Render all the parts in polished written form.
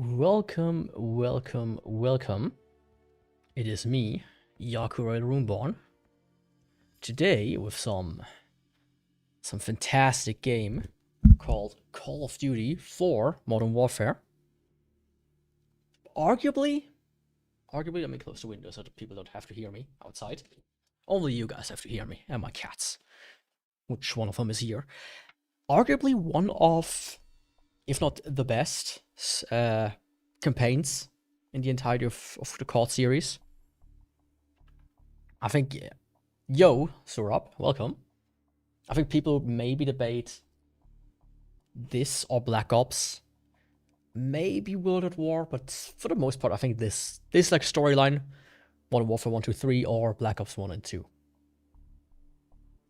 Welcome, welcome, welcome. It is me, Yakuvrael Runeborne. Today with some fantastic game called Call of Duty 4 Modern Warfare. Arguably, let me close the window so that people don't have to hear me outside. Only you guys have to hear me, and my cats. Which one of them is here. Arguably one of, if not the best, campaigns in the entirety of the COD series. I think, yo, Surab, welcome. I think people maybe debate this or Black Ops, maybe World at War, but for the most part, I think this like storyline, Modern Warfare 1, 2, 3, or Black Ops 1 and 2.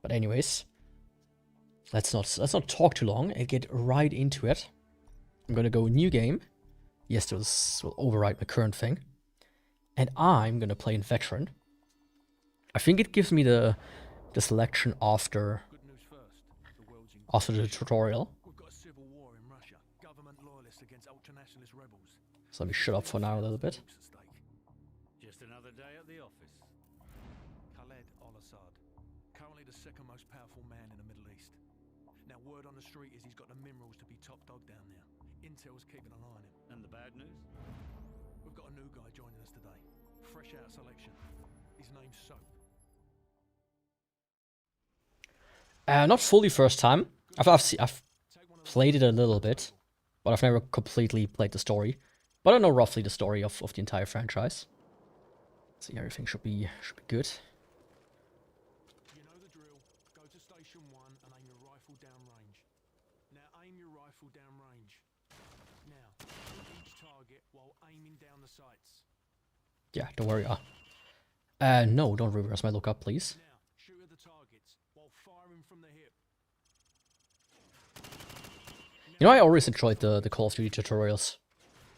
But anyways, let's not talk too long and get right into it. I'm gonna go new game. Yes, this will override my current thing, and I'm gonna play in veteran. I think it gives me the selection after the tutorial. We've got a civil war in Russia. Government loyalists against ultranationalist rebels. So let me shut up for now a little bit. Just another day at the office. Khaled al-Assad, currently the second most powerful man in the Middle East. Now word on the street is he's got the minerals to be top dog down there. Intel's keeping an eye on him. And the bad news? We've got a new guy joining us today. Fresh out of selection. His name's Soap. Not fully first time. I've played it a little bit, but I've never completely played the story. But I know roughly the story of the entire franchise. See, everything should be good. You know the drill. Go to station 1 and aim your rifle down range. Now aim your rifle down range. Now, shoot each target while aiming down the sights. Yeah, don't worry. No, don't reverse my lookup, please. Now, shoot at the targets while firing from the hip. You know, I always enjoyed the Call of Duty tutorials.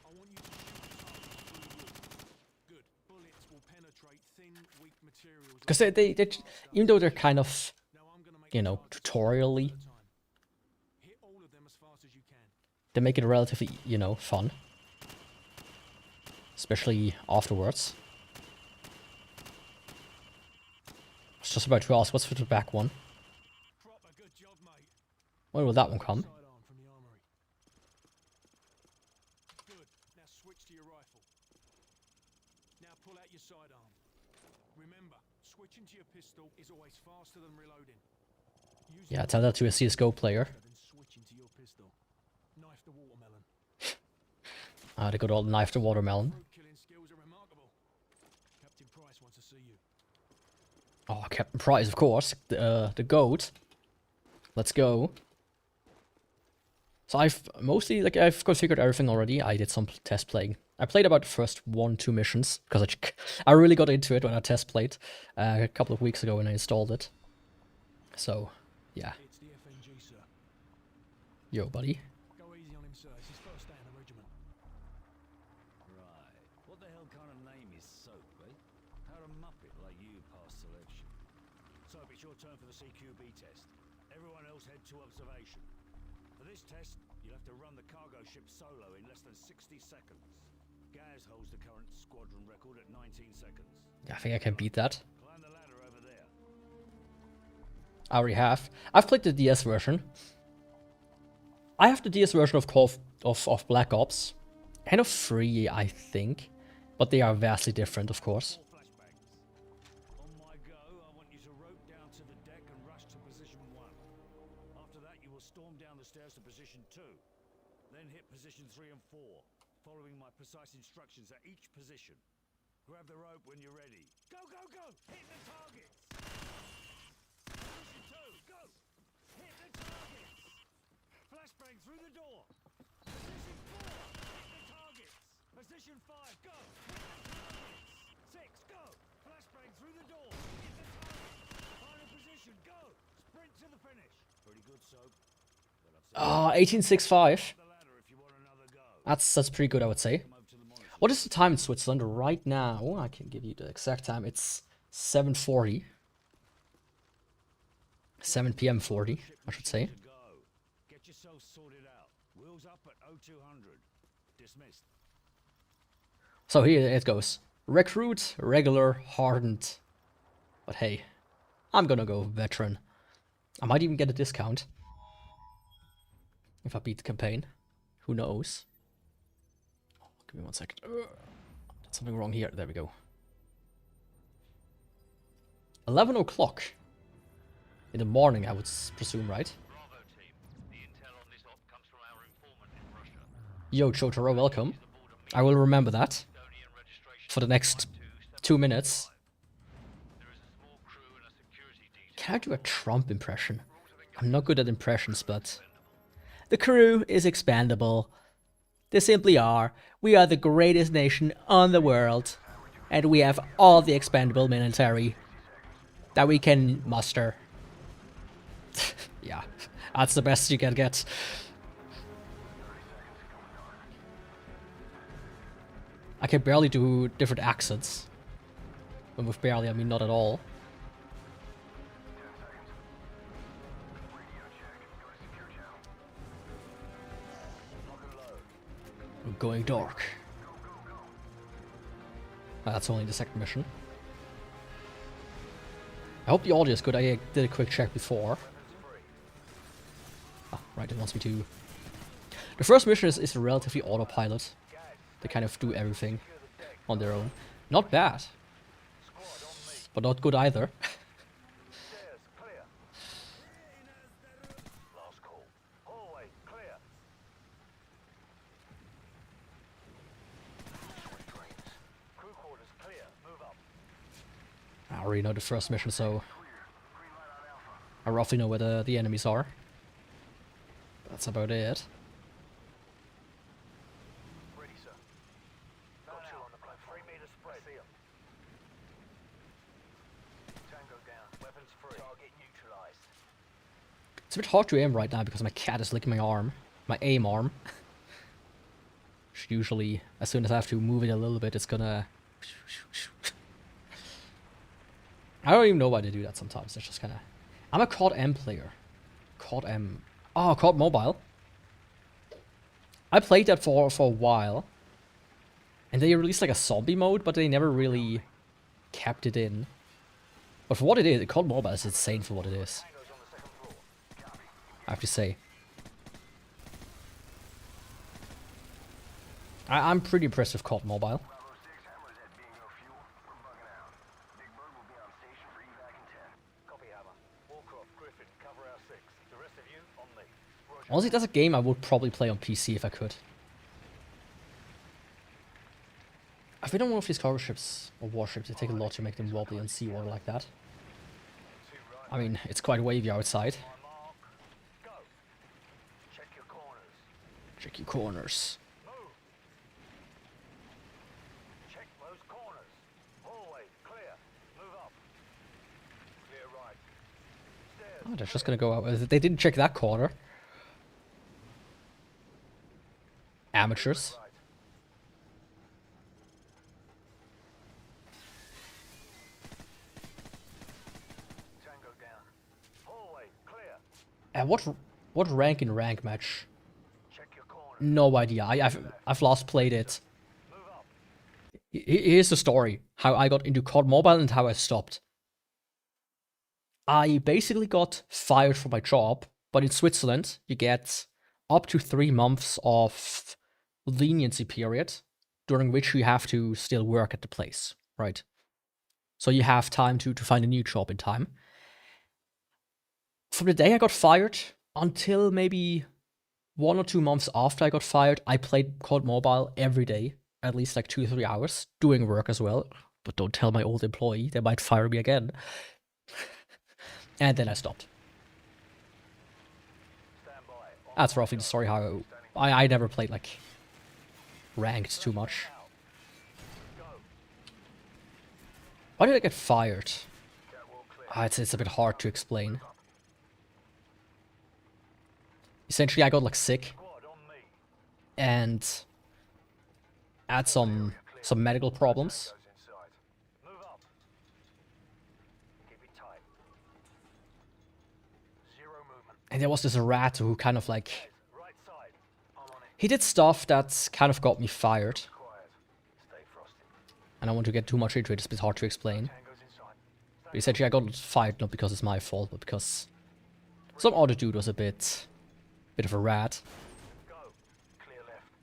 I want you to shoot the target through the wood. Good. Bullets will penetrate thin, weak materials. Because they even though they're kind of, Now I'm gonna make you know, tutorially, hit all of them as fast as you can. they make it relatively, you know, fun. Especially afterwards. I was just about to ask, what's for the back one? Proper good job, mate. When will that one come? Sidearm from the armory. Good. Now switch to your rifle. Now pull out your sidearm. Remember, switching to your pistol is always faster than reloading. Yeah, tell that to a CSGO player. Than switching to your pistol. Knife the watermelon. They got all knife the watermelon. Fruit killing skills are remarkable. Captain Price wants to see you. Oh, Captain Price, of course. The GOAT. Let's go. So I've configured everything already. I did some test playing. I played about the first 1-2 missions because I really got into it when I test played a couple of weeks ago when I installed it. So, yeah. It's the FNG, sir. Yo, buddy. Go easy on him, sir. It's his first day in the regiment. Right. What the hell kind of name is Soap, eh? How'd a muppet like you pass selection? Soap, it's your turn for the CQB test. Everyone else head to observation. For this test, you'll have to run the cargo ship solo in less than 60 seconds. Gaz holds the current squadron record at 19 seconds. I think I can beat that. Climb the ladder over there. I already have. I've played the DS version. I have the DS version of of Black Ops. And of 3, I think. But they are vastly different, of course. 4 flashbangs. On my go, I want you to rope down to the deck and rush to position 1. After that, you will storm down the stairs to position 2. Then hit position 3 and 4, following my precise instructions at each position. Grab the rope when you're ready. Go, go, go! Hit the targets! Position 2, go! Hit the targets! Flashbang through the door! Position 4, hit the targets! Position 5, go! Hit the targets! 6, go! Flashbang through the door! Hit the targets! Final position, go! Sprint to the finish! Pretty good, Soap. Well, I've said 1865. the ladder if you want another go. That's pretty good, I would say. Come over to the monitor. What is the time in Switzerland right now? I can give you the exact time. It's 7:40. 7 p.m. 40, I should say. To go. Get yourself sorted out. Wheels up at 0200. Dismissed. So here it goes. Recruit, regular, hardened. But hey, I'm gonna go veteran. I might even get a discount if I beat the campaign. Who knows? Oh, give me 1 second. Did something wrong here. There we go. 11 o'clock in the morning, I would presume, right? Bravo team. The intel on this op comes from our informant in Russia. Yo, Chotaro, welcome. I will remember that Estonian registration for the next 2 minutes. There is a small crew and a security detail. Can I do a Trump impression? I'm not good at impressions, but... The crew is expandable. They simply are. We are the greatest nation on the world. And we have all the expandable military that we can muster. Yeah, that's the best you can get. I can barely do different accents. And with barely, I mean not at all. We're going dark. That's only the second mission. I hope the audio is good. I did a quick check before. Ah, right, it wants me to... The first mission is relatively autopilot. They kind of do everything on their own. Not bad. But not good either. Stairs clear. Last call. Hallway clear. Crew quarters clear. Move up. I already know the first mission, so... I roughly know where the enemies are. That's about it. Ready, sir. Got you on the platform. 3 meters spread. See 'em. Tango down. Weapons free. Target neutralized. It's a bit hard to aim right now because my cat is licking my arm. My aim arm. Usually, as soon as I have to move it a little bit, it's gonna... I don't even know why they do that sometimes. It's just kind of... I'm a COD M player. COD M. Oh, COD Mobile. I played that for a while. And they released like a zombie mode, but they never really kept it in. But for what it is, COD Mobile is insane for what it is. Tango's on the second floor. I have to say. I'm pretty impressed with COD Mobile. Bravo 6, Hammer's at bingo fuel. We're bugging out. Big Bird will be on station for evac in 10. Copy, Hammer. Warcroft, Griffin, cover our 6. The rest of you, on me. Roger. Honestly, that's a game I would probably play on PC if I could. I've been on one of these cargo ships or warships. They take a lot to make them wobbly on seawater like that. Two right. I mean, it's quite wavy outside. My mark. Go. Check your corners. Check your corners. Move. Check those corners. Hallway, clear. Move up. Clear right. Stairs. Oh, they're just gonna go out. They didn't check that corner. Amateurs. Right. Tango down. Hallway, clear. And what rank in rank match? Check your corners. No idea. I've last played it. Move up. Here's the story. How I got into COD Mobile and how I stopped. I basically got fired from my job, but in Switzerland you get up to 3 months of leniency period, during which you have to still work at the place, right? So you have time to find a new job in time. From the day I got fired until maybe 1 or 2 months after I got fired, I played COD Mobile every day, at least like 2 or 3 hours, doing work as well. But don't tell my old employee, they might fire me again. And then I stopped. Stand by. That's roughly the story how I never played like ranked too much. Go. Why did I get fired? Catwalk clear. It's a bit hard to explain. Essentially, I got like sick Squad on me. and had some medical problems. Goes inside. Move up. Keep it tight. Zero movement. And there was this rat who kind of like... Right side. I'm on it. He did stuff that kind of got me fired. Quiet. Stay frosty. and I want to get too much into it. It's a bit hard to explain. But essentially, I got fired not because it's my fault, but because some other dude was a bit of a rat.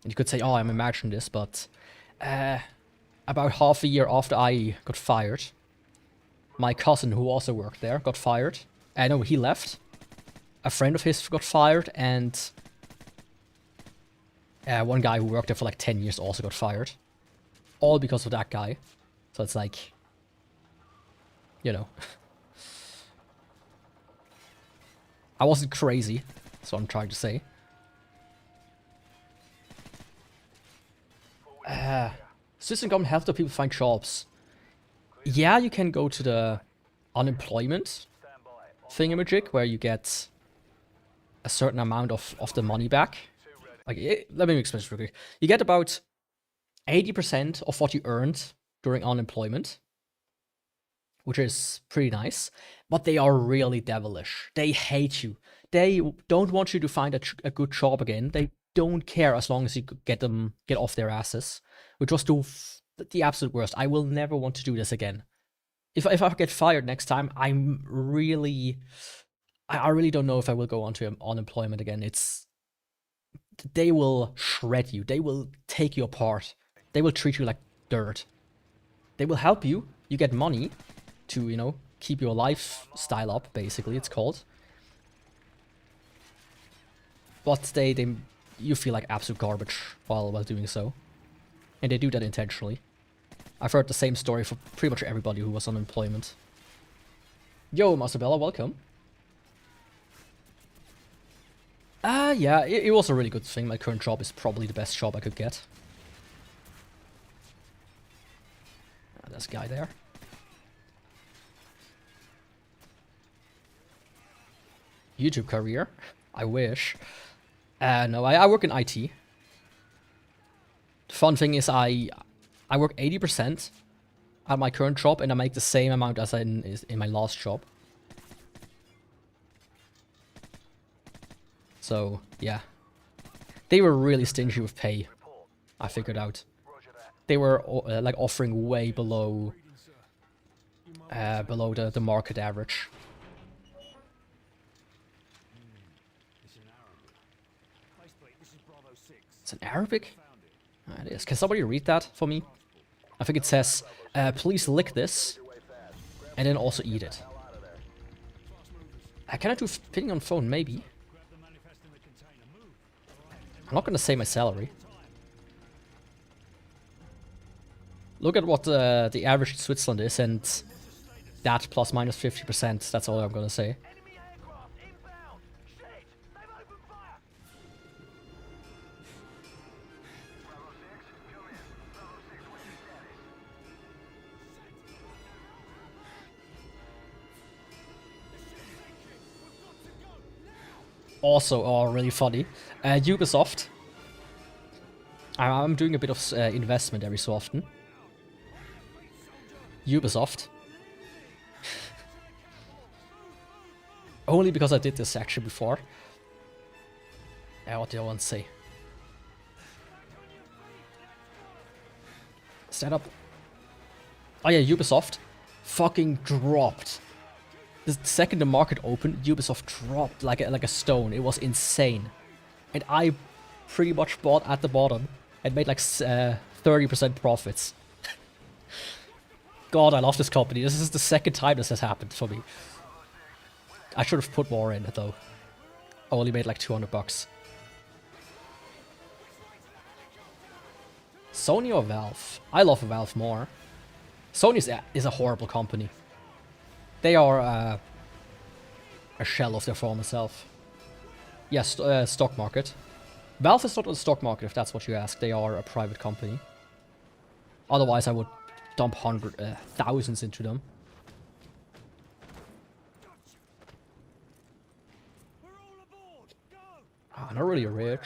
And you could say, oh, I'm imagining this, but about half a year after I got fired, my cousin, who also worked there, got fired. No, he left. A friend of his got fired, and one guy who worked there for like 10 years also got fired. All because of that guy. So it's like, you know. I wasn't crazy, that's what I'm trying to say. System government helps the people find jobs. Yeah, you can go to the unemployment thingamajig where you get a certain amount of the money back. Like, let me explain this real quick. You get about 80% of what you earned during unemployment, which is pretty nice, but they are really devilish. They hate you. They don't want you to find a good job again. They don't care as long as you get off their asses, which was the absolute worst. I will never want to do this again. If I get fired next time, I really don't know if I will go on to unemployment again. They will shred you. They will take you apart. They will treat you like dirt. They will help you. You get money to, you know, keep your lifestyle up, basically, it's called. But you feel like absolute garbage while doing so. And they do that intentionally. I've heard the same story for pretty much everybody who was on unemployment. Yo, Masabella, welcome. Yeah, it was a really good thing. My current job is probably the best job I could get. There's a guy there. YouTube career? I wish. No, I work in IT. The fun thing is I work 80% at my current job, and I make the same amount as in my last job. So, yeah. They were really stingy with pay, I figured out. They were like offering way below the market average. It's in Arabic? Ah, it is. Can somebody read that for me? I think it says, please lick this, and then also eat it. Can I do pinning on phone? Maybe. I'm not gonna say my salary. Look at what the average in Switzerland is, and that plus minus 50%. That's all I'm gonna say. Also, really funny. Ubisoft. I'm doing a bit of investment every so often. Ubisoft. Only because I did this actually before. What do I want to say? Stand up. Oh yeah, Ubisoft fucking dropped. The second the market opened, Ubisoft dropped like a stone. It was insane. And I pretty much bought at the bottom and made like 30% profits. God, I love this company. This is the second time this has happened for me. I should have put more in it though. I only made like 200 bucks. Sony or Valve? I love Valve more. Sony is a horrible company. They are a shell of their former self. Yes, stock market. Valve is not on the stock market, if that's what you ask. They are a private company. Otherwise, I would dump thousands into them. Oh, not really rich.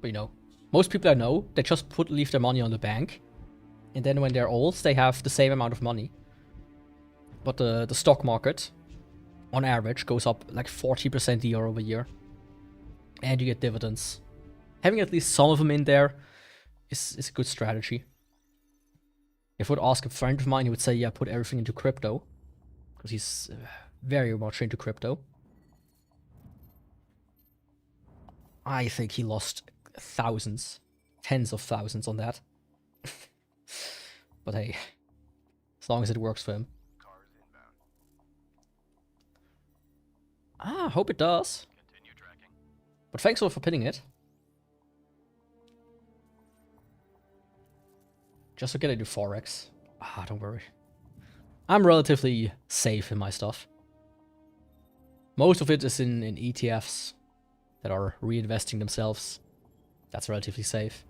But you know, most people I know, they just leave their money on the bank. And then when they're old, they have the same amount of money. But the stock market on average, goes up like 40% year over year. And you get dividends. Having at least some of them in there is a good strategy. If I would ask a friend of mine, he would say, yeah, put everything into crypto. Because he's very much into crypto. I think he lost thousands, tens of thousands on that. But hey, as long as it works for him. Ah, hope it does. Continue tracking. But thanks for pinning it. Just to get into Forex. Ah, don't worry. I'm relatively safe in my stuff. Most of it is in ETFs that are reinvesting themselves. That's relatively safe.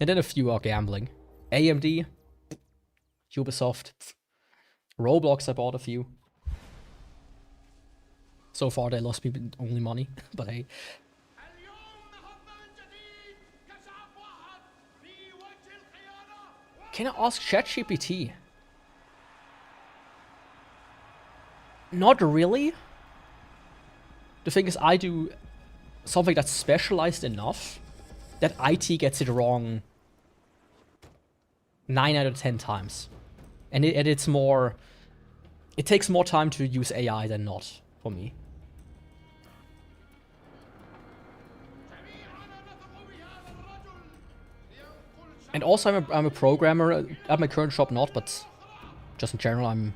And then a few are gambling. AMD, Ubisoft, Roblox I bought a few. So far they lost me only money, but hey. Can I ask ChatGPT? Not really. The thing is, I do something that's specialized enough that IT gets it wrong 9 out of 10 times. And it's more... It takes more time to use AI than not, for me. And also, I'm a programmer. At my current shop, not, but just in general, I'm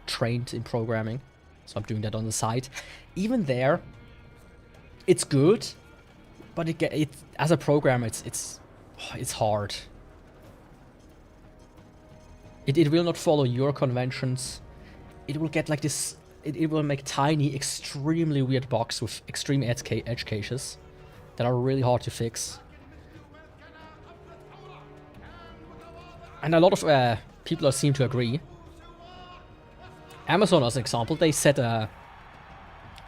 trained in programming. So I'm doing that on the side. Even there, it's good, but it as a programmer, it's hard. It will not follow your conventions. It will get like this. It will make tiny, extremely weird bugs with extreme edge cases that are really hard to fix. And a lot of people seem to agree. Amazon, as an example, they said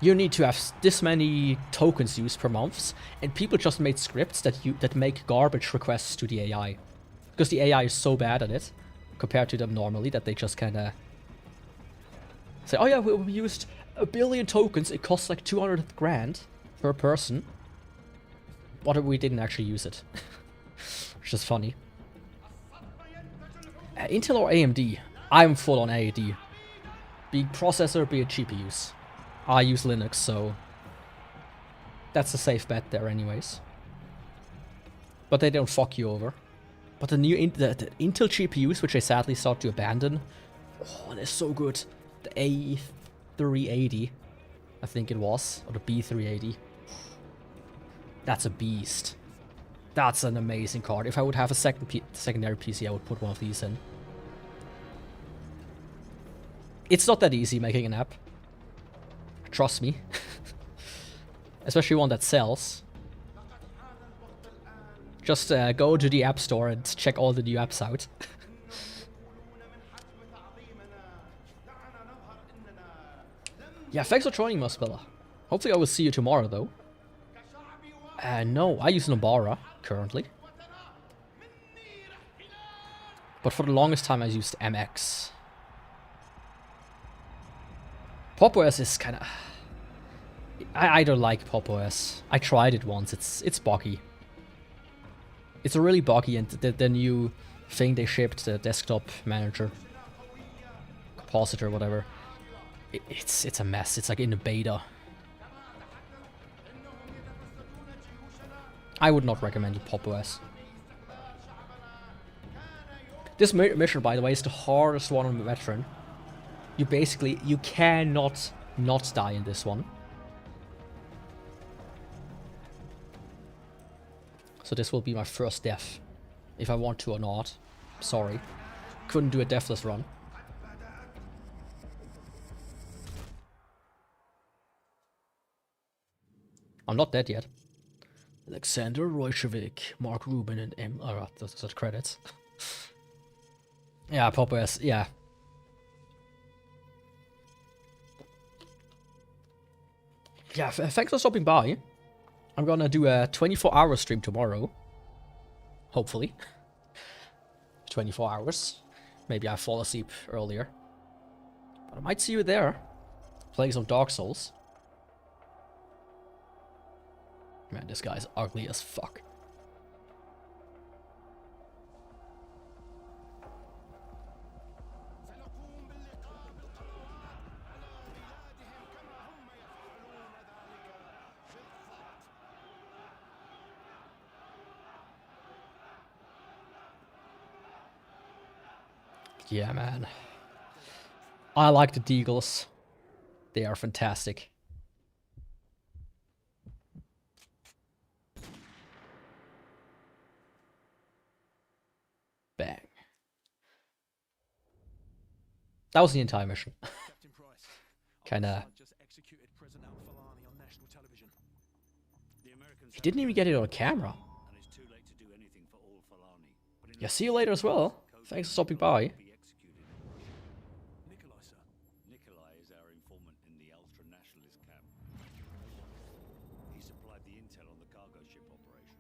you need to have this many tokens used per month, and people just made scripts that make garbage requests to the AI, because the AI is so bad at it compared to them normally that they just kind of say, "Oh yeah, we used 1 billion tokens. It costs like 200 grand per person, but we didn't actually use it," which is funny. Intel or AMD? I'm full on AMD. Be it processor, be it GPUs. I use Linux, so that's a safe bet there anyways. But they don't fuck you over. But the new the Intel GPUs, which I sadly start to abandon, oh, they're so good. The A380, I think it was, or the B380. That's a beast. That's an amazing card. If I would have a secondary PC, I would put one of these in. It's not that easy making an app. Trust me. Especially one that sells. Just go to the App Store and check all the new apps out. Yeah, thanks for joining, Mospella. Hopefully I will see you tomorrow, though. No, I use Nobara currently. But for the longest time I used MX. Pop OS is kind of... I don't like Pop OS. I tried it once. It's buggy. It's a really buggy, and the new thing they shipped, the desktop manager, compositor, whatever. It's a mess. It's like in a beta. I would not recommend Pop OS. This mission, by the way, is the hardest one on Veteran. You cannot not die in this one. So this will be my first death, if I want to or not. Sorry, couldn't do a deathless run. I'm not dead yet. Alexander Roychevik, Mark Rubin, and M. Oh, those are credits. Yeah, Pop OS, yeah. Yeah, thanks for stopping by. I'm gonna do a 24-hour stream tomorrow. Hopefully. 24 hours. Maybe I fall asleep earlier. But I might see you there. playing some Dark Souls. Man, this guy's ugly as fuck. Yeah, man. I like the Deagles. They are fantastic. Bang. That was the entire mission. Captain Price, Kinda. just executed President Al-Falani on national television. The Americans He didn't even get it on camera. and it's too late to do anything for all Falani. But in Yeah, see you later as well. Thanks for stopping by. be executed. Nikolai, sir. Nikolai is our informant in the ultra-nationalist camp. He supplied the intel on the cargo ship operation.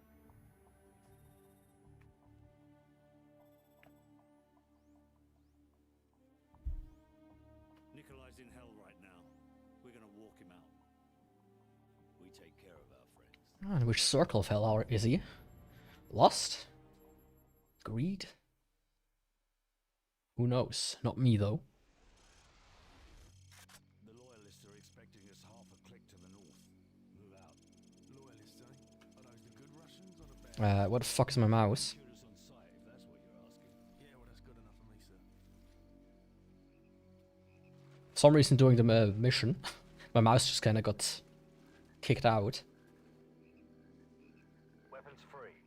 Nikolai's in hell right now. We're gonna walk him out. We take care of our friends. And which circle of hell is he? Lust? Greed? Who knows? Not me, though. The loyalists are expecting us half a click to the north. Move out. Loyalists, eh? Are those the good Russians or the bad? What the fuck is my mouse? Shoot us on sight if that's what you're asking. Yeah, well, that's good enough for me, sir. For some reason, during the mission, my mouse just kind of got kicked out. Weapons free.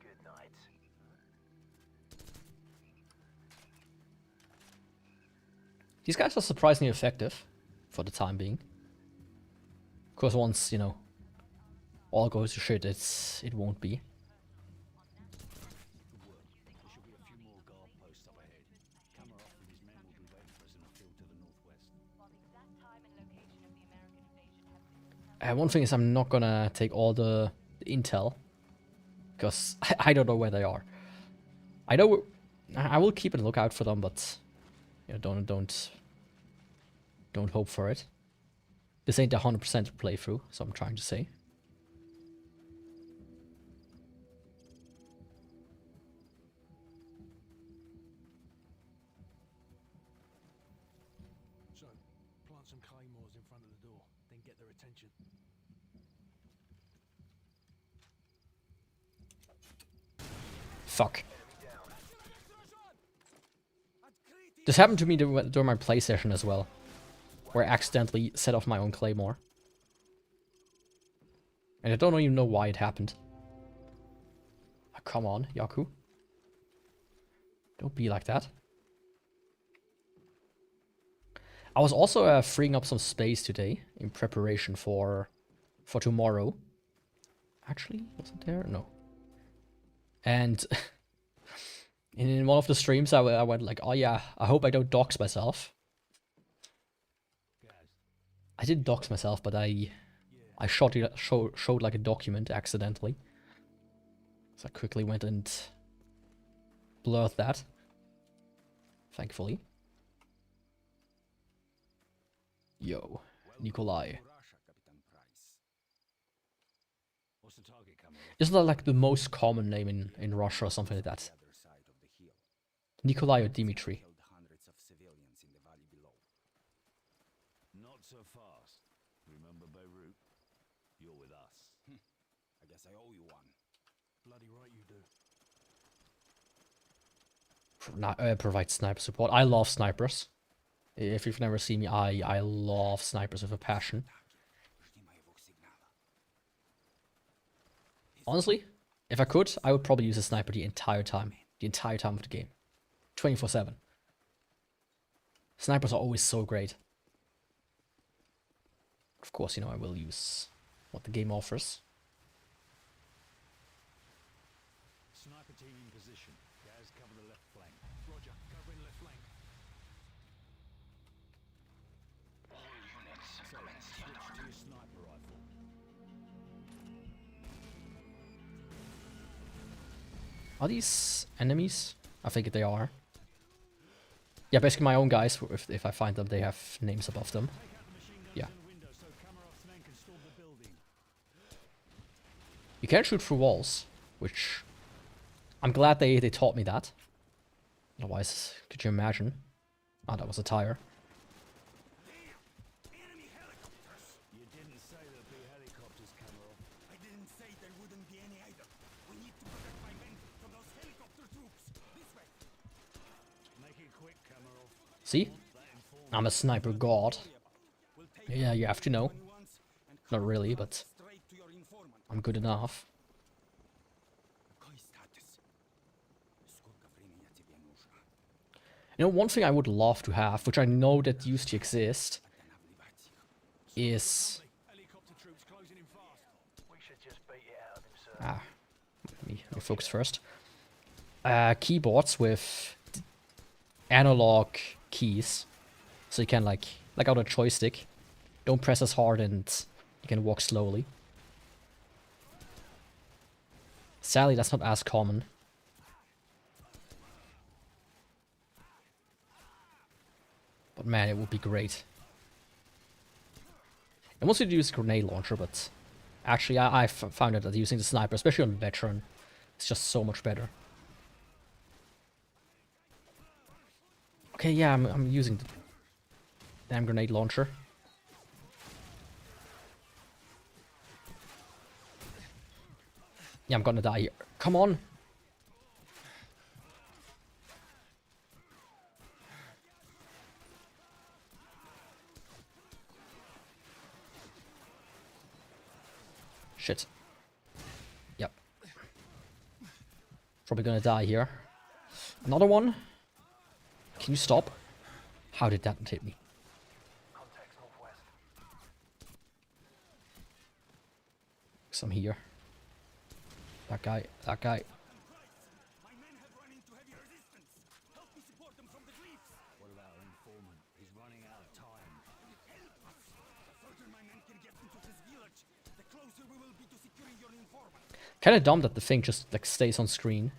Good night. These guys are surprisingly effective for the time being. Of course, once, you know, all goes to shit, it won't be. Good work. There should be a few more guard posts up ahead. Kamarov and his men will be waiting for us in a field to the northwest. One thing is, I'm not gonna take all the intel because I don't know where they are. I know I will keep a lookout for them, but you know, don't hope for it. This ain't the 100% playthrough, so I'm trying to say. So, plant some claymores in front of the door, then get their attention. Fuck. This happened to me during my play session as well, where I accidentally set off my own claymore. And I don't even know why it happened. Oh, come on, Yaku. Don't be like that. I was also freeing up some space today in preparation for tomorrow. Actually, was it there? No. And in one of the streams, I went like, oh yeah, I hope I don't dox myself. I didn't dox myself, but I showed like a document accidentally. So I quickly went and blurred that. Thankfully. Yo, Nikolai. What's the target, Kamarov? Isn't that like the most common name in Russia or something like that? Nikolai or Dimitri. Not so fast. Remember Beirut? You're with us. I guess I owe you one. Bloody right you do. Provide sniper support. I love snipers. If you've never seen me, I love snipers with a passion. Honestly, if I could, I would probably use a sniper the entire time. The entire time of the game. 24/7. Snipers are always so great. Of course, you know, I will use what the game offers. Sniper team in position. Guys, cover the left flank. Roger, covering left flank. Switch to your sniper rifle. Are these enemies? I think they are. Yeah, basically my own guys, if I find them, they have names above them. Take out the machine guns Yeah. in the window so Kamarov's men can storm the building. You can shoot through walls, which I'm glad they taught me that. Otherwise, could you imagine? Ah, that was a tire. Enemy helicopters! You didn't say there'd be helicopters, Kamarov. I didn't say there wouldn't be any either. We need to protect my men from those helicopter troops. This way. Make it quick, Kamarov. See? That informant. I'm a sniper god. We'll take Yeah, you have to know. one once and Not really, but straight to your informant. I'm good enough. Какой статус? Сколько времени тебе нужно? You know, one thing I would love to have, which I know that used to exist, Останавливать их. is... Helicopter troops closing in fast. We should just beat it out of him, sir. Ah, let me focus first. Keyboards with analog keys, so you can like out a joystick. Don't press as hard and you can walk slowly. Sadly, that's not as common. But man, it would be great. I wanted to use a grenade launcher, but actually I found that using the sniper, especially on veteran, is just so much better. Okay, yeah, I'm using the damn grenade launcher. Yeah, I'm gonna die here. Come on! Shit. Yep. Probably gonna die here. Another one? Can you stop? How did that not hit me? Contacts northwest. Some here. That guy, that guy. My men have run into heavy resistance. Help me support them from the cliffs. What about our informant? He's running out of time. Help us. The further my men can get into this village, the closer we will be to securing your informant. Kinda dumb that the thing just like stays on screen.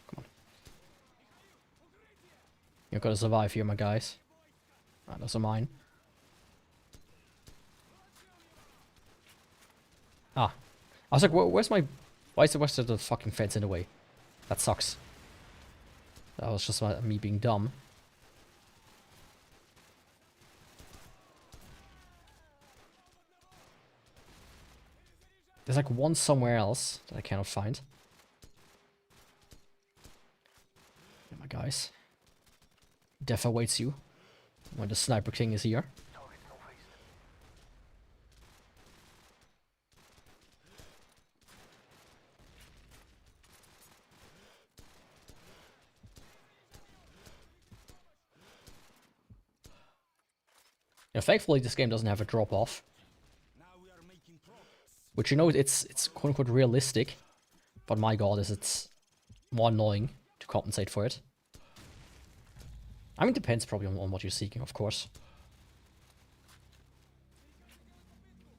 Come on. You're gonna survive here, my guys. Ah, those are mine. Ah. I was like, where's my... Why is the fucking fence in the way? That sucks. That was just me being dumb. There's like one somewhere else that I cannot find. Yeah, my guys. Death awaits you when the Sniper King is here. Target's northeast. Now, thankfully, this game doesn't have a drop off, Now we are making progress. which you know it's quote unquote realistic, but my god, is it's more annoying to compensate for it. I mean, it depends probably on what you're seeking, of course.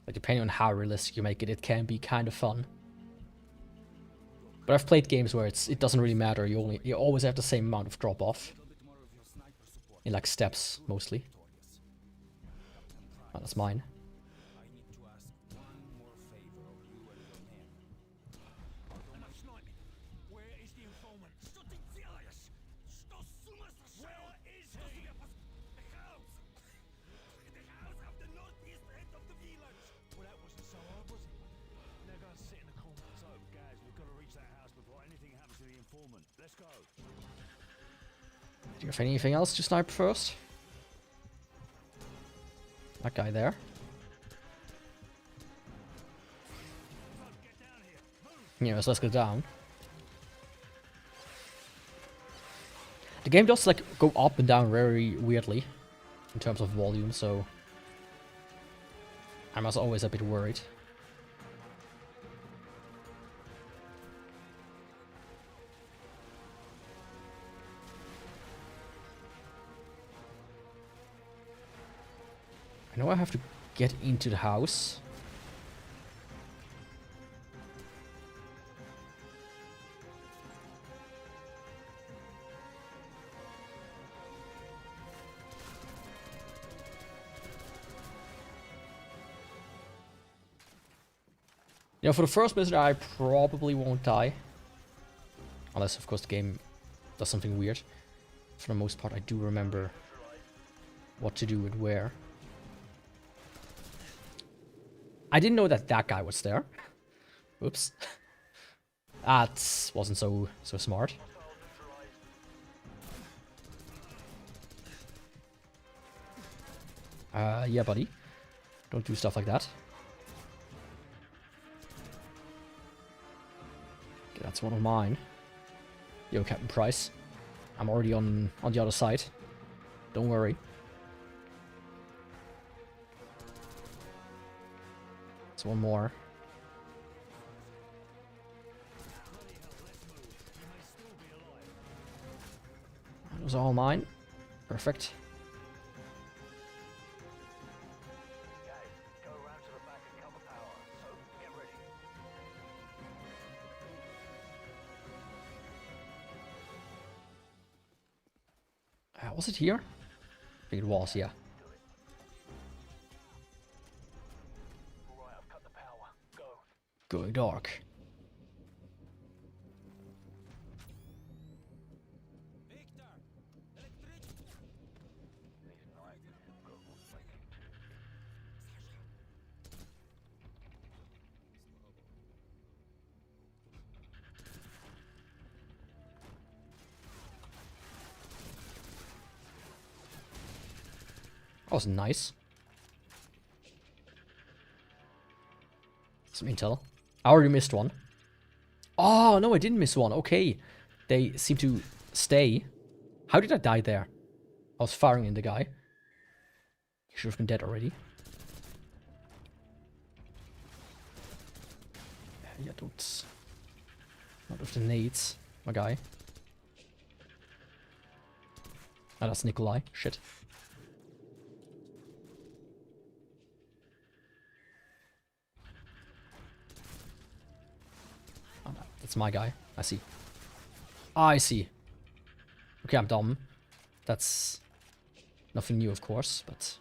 Like, depending on how realistic you make it, it can be kind of fun. But I've played games where it doesn't really matter. You always have the same amount of drop off A bit more of your sniper support. in like steps mostly. Oh, that's mine. I need to ask one more favor of you and your men. Enough sniping. Where is the informant? Что ты делаешь? Что с ума сошел? Where is Что he? себе The house! The house of the northeast end of the village! Well, that wasn't so hard, was it? Now go and sit in the corner. So, guys, we've got to reach that house before anything happens to the informant. Let's go. Do you have anything else to snipe first? That guy there. Get down here. Yeah, so let's go down. The game does like go up and down very weirdly in terms of volume, so I'm also always a bit worried. I know I have to get into the house. You know, for the first mission, I probably won't die. Unless, of course, the game does something weird. For the most part, I do remember what to do and where. I didn't know that that guy was there. Oops. That wasn't so smart. Yeah, buddy. Don't do stuff like that. Okay, that's one of mine. Yo, Captain Price. I'm already on the other side. Don't worry. There's one more. That was all mine. Perfect. Go around to the back and cover power. So, get ready. Was it here? I think it was, yeah. Right, I've cut the power. Go. Going dark. Victor! Electricity! These nights go like That was nice. Some intel. I already missed one. Oh, no, I didn't miss one. Okay. They seem to stay. How did I die there? I was firing in the guy. He should have been dead already. Yeah, don't... Not with the nades, my guy. Ah, that's Nikolai. Shit. Oh, no, that's my guy. I see. I see. Okay, I'm dumb. That's nothing new, of course, but...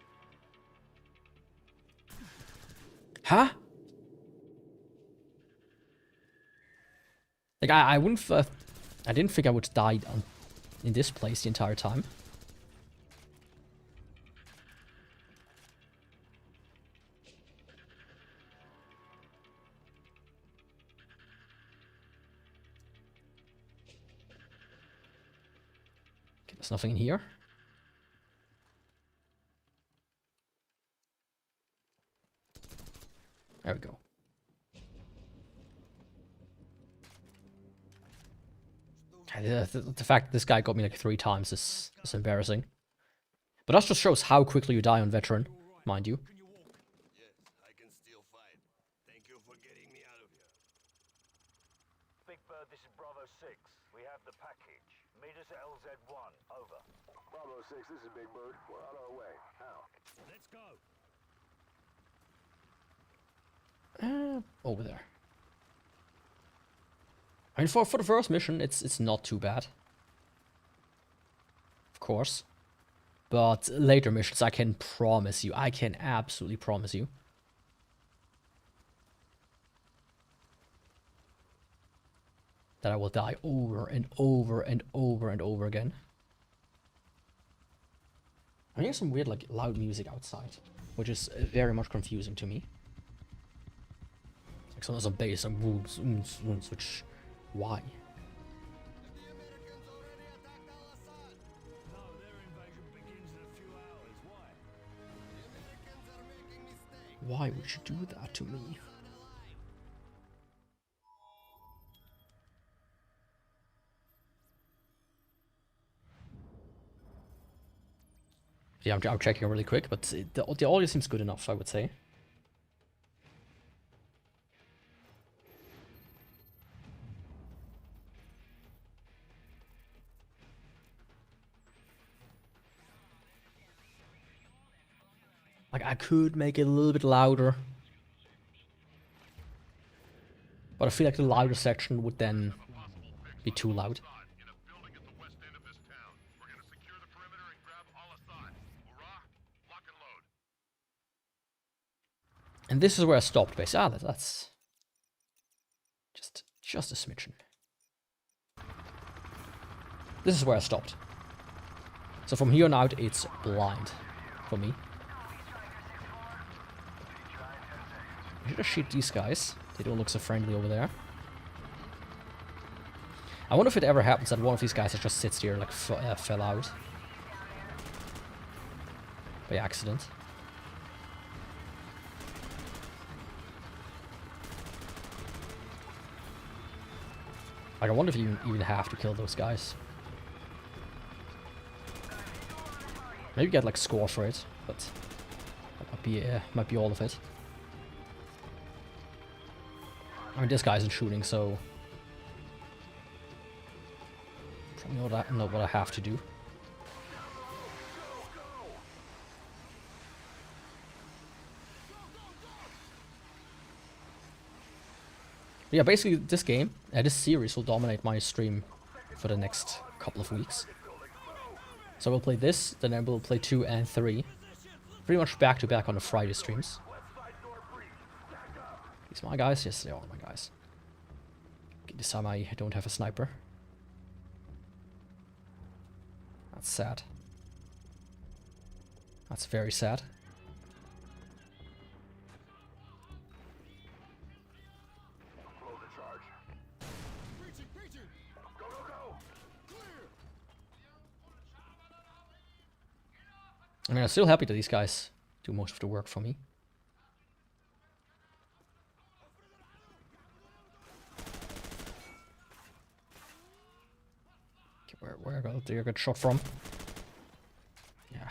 Huh? Like, I wouldn't... I didn't think I would die in this place the entire time. Okay, there's nothing in here. There we go. The fact that this guy got me like 3 times is embarrassing. But that just shows how quickly you die on veteran, mind you. Yes, I can still fight. Thank you for getting me out of here. Big Bird, this is Bravo 6. We have the package. Meet us at LZ1. Over. Bravo 6, this is Big Bird. We're on our way. How? Let's go! Over there. I mean, for the first mission, it's not too bad. Of course. But later missions, I can promise you, I can absolutely promise you, that I will die over and over and over and over again. I'm hearing some weird, like, loud music outside, which is very much confusing to me. Like some bass, some woons, which... Why? No, their invasion begins in a few hours. Why? Why would you do that to me? Yeah, I'm checking really quick, but the audio seems good enough, I would say. Like, I could make it a little bit louder. But I feel like the louder section would then be too loud. In a building at the west end of this town. We're gonna secure the perimeter and grab Al-Assad. Hurrah! Lock and load. And this is where I stopped, basically. Ah, that's Just a smidgen. This is where I stopped. So from here on out, it's blind for me. I should just shoot these guys. They don't look so friendly over there. I wonder if it ever happens that one of these guys that just sits here like fell out by accident. Like, I wonder if you even have to kill those guys. Maybe get like score for it, but that might be all of it. I mean, this guy isn't shooting, so probably know what I have to do. But yeah, basically this game, this series will dominate my stream for the next couple of weeks. So we'll play this, then we'll play 2 and 3. Pretty much back to back on the Friday streams. These my guys? Yes, they are my guys. Okay, this time I don't have a sniper. That's sad. That's very sad. I mean, I'm still happy that these guys do most of the work for me. Okay, where do you get shot from? Yeah.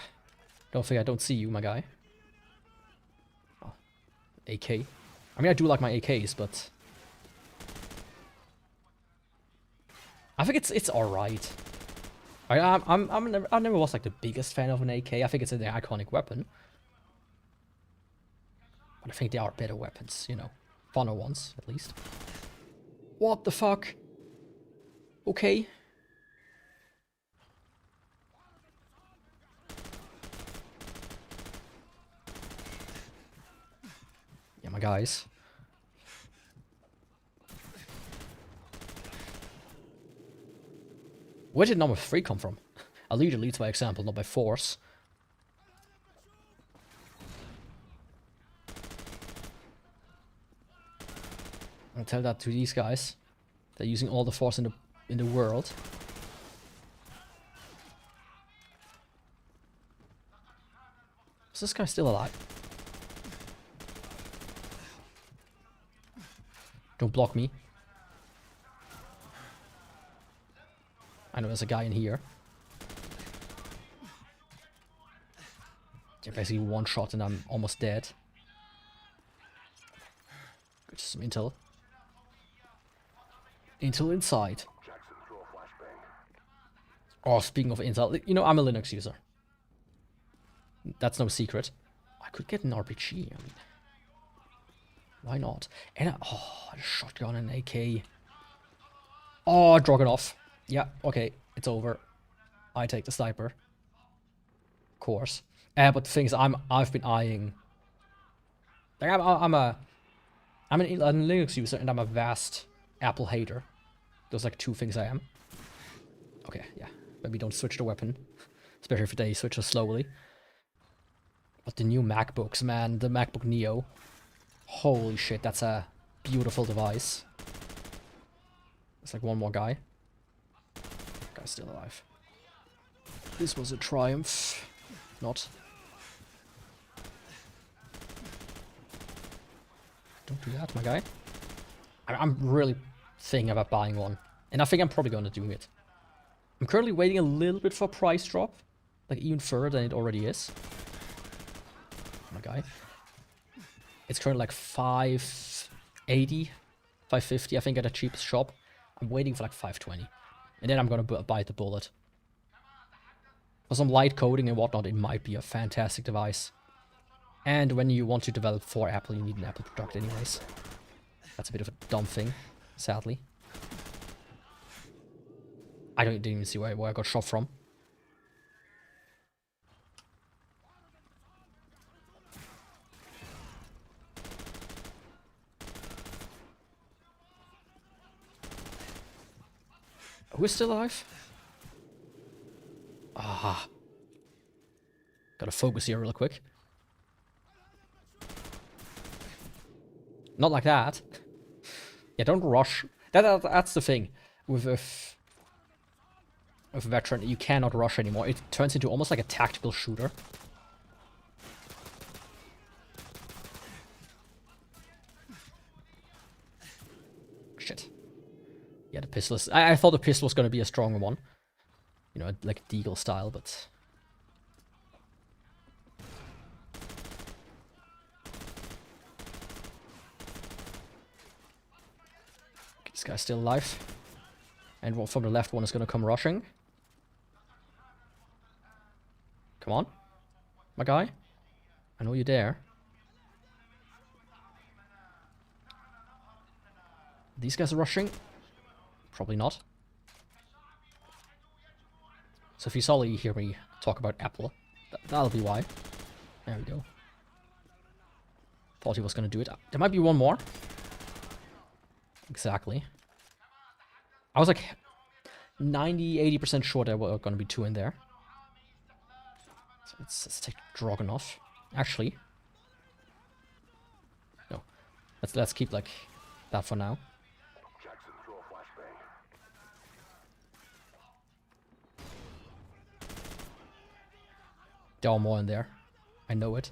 Don't think I don't see you, my guy. Oh, AK. I mean, I do like my AKs, but I think it's alright. I never was like the biggest fan of an AK. I think it's an iconic weapon. But I think there are better weapons, you know. Funner ones, at least. What the fuck? Okay. Yeah, my guys. Where did number 3 come from? A leader leads by example, not by force. I'll tell that to these guys. They're using all the force in the world. Is this guy still alive? Don't block me. I know there's a guy in here. Yeah, basically one shot and I'm almost dead. Got some intel. Intel inside. Oh, speaking of intel, you know, I'm a Linux user. That's no secret. I could get an RPG, I mean. Why not? And a shotgun and AK. Oh, Dragunov. Yeah, okay, it's over. I take the sniper. Of course. But the thing is, I've been eyeing. Like I'm a Linux user and I'm a vast Apple hater. Those are like 2 things I am. Okay, yeah. Maybe don't switch the weapon. Especially if they switch slowly. But the new MacBooks, man, the MacBook Neo. Holy shit, that's a beautiful device. It's like one more guy. Guy's still alive. This was a triumph. Not. Don't do that, my guy. I'm really thinking about buying one. And I think I'm probably gonna do it. I'm currently waiting a little bit for price drop. Like even further than it already is. My guy. It's currently like 580, 550, I think, at the cheapest shop. I'm waiting for like 520. And then I'm gonna bite the bullet. For some light coding and whatnot, it might be a fantastic device. And when you want to develop for Apple, you need an Apple product anyways. That's a bit of a dumb thing, sadly. I didn't even see where I got shot from. Who is still alive? Ah. Gotta focus here real quick. Not like that. Yeah, don't rush. That's the thing. With Veteran, you cannot rush anymore. It turns into almost like a tactical shooter. Shit. Yeah, the pistol is... I thought the pistol was going to be a stronger one. You know, like a Deagle style, but... Okay, this guy's still alive. And one from the left one is going to come rushing. Come on. My guy. I know you're there. These guys are rushing. Probably not. So if you solely hear me talk about Apple, that'll be why. There we go. Thought he was going to do it. There might be one more. Exactly. I was like 90-80% sure there were going to be two in there. So let's take Dragunov. Actually. No. Let's keep like that for now. Jackson, throw a flashbang. There are more in there. I know it.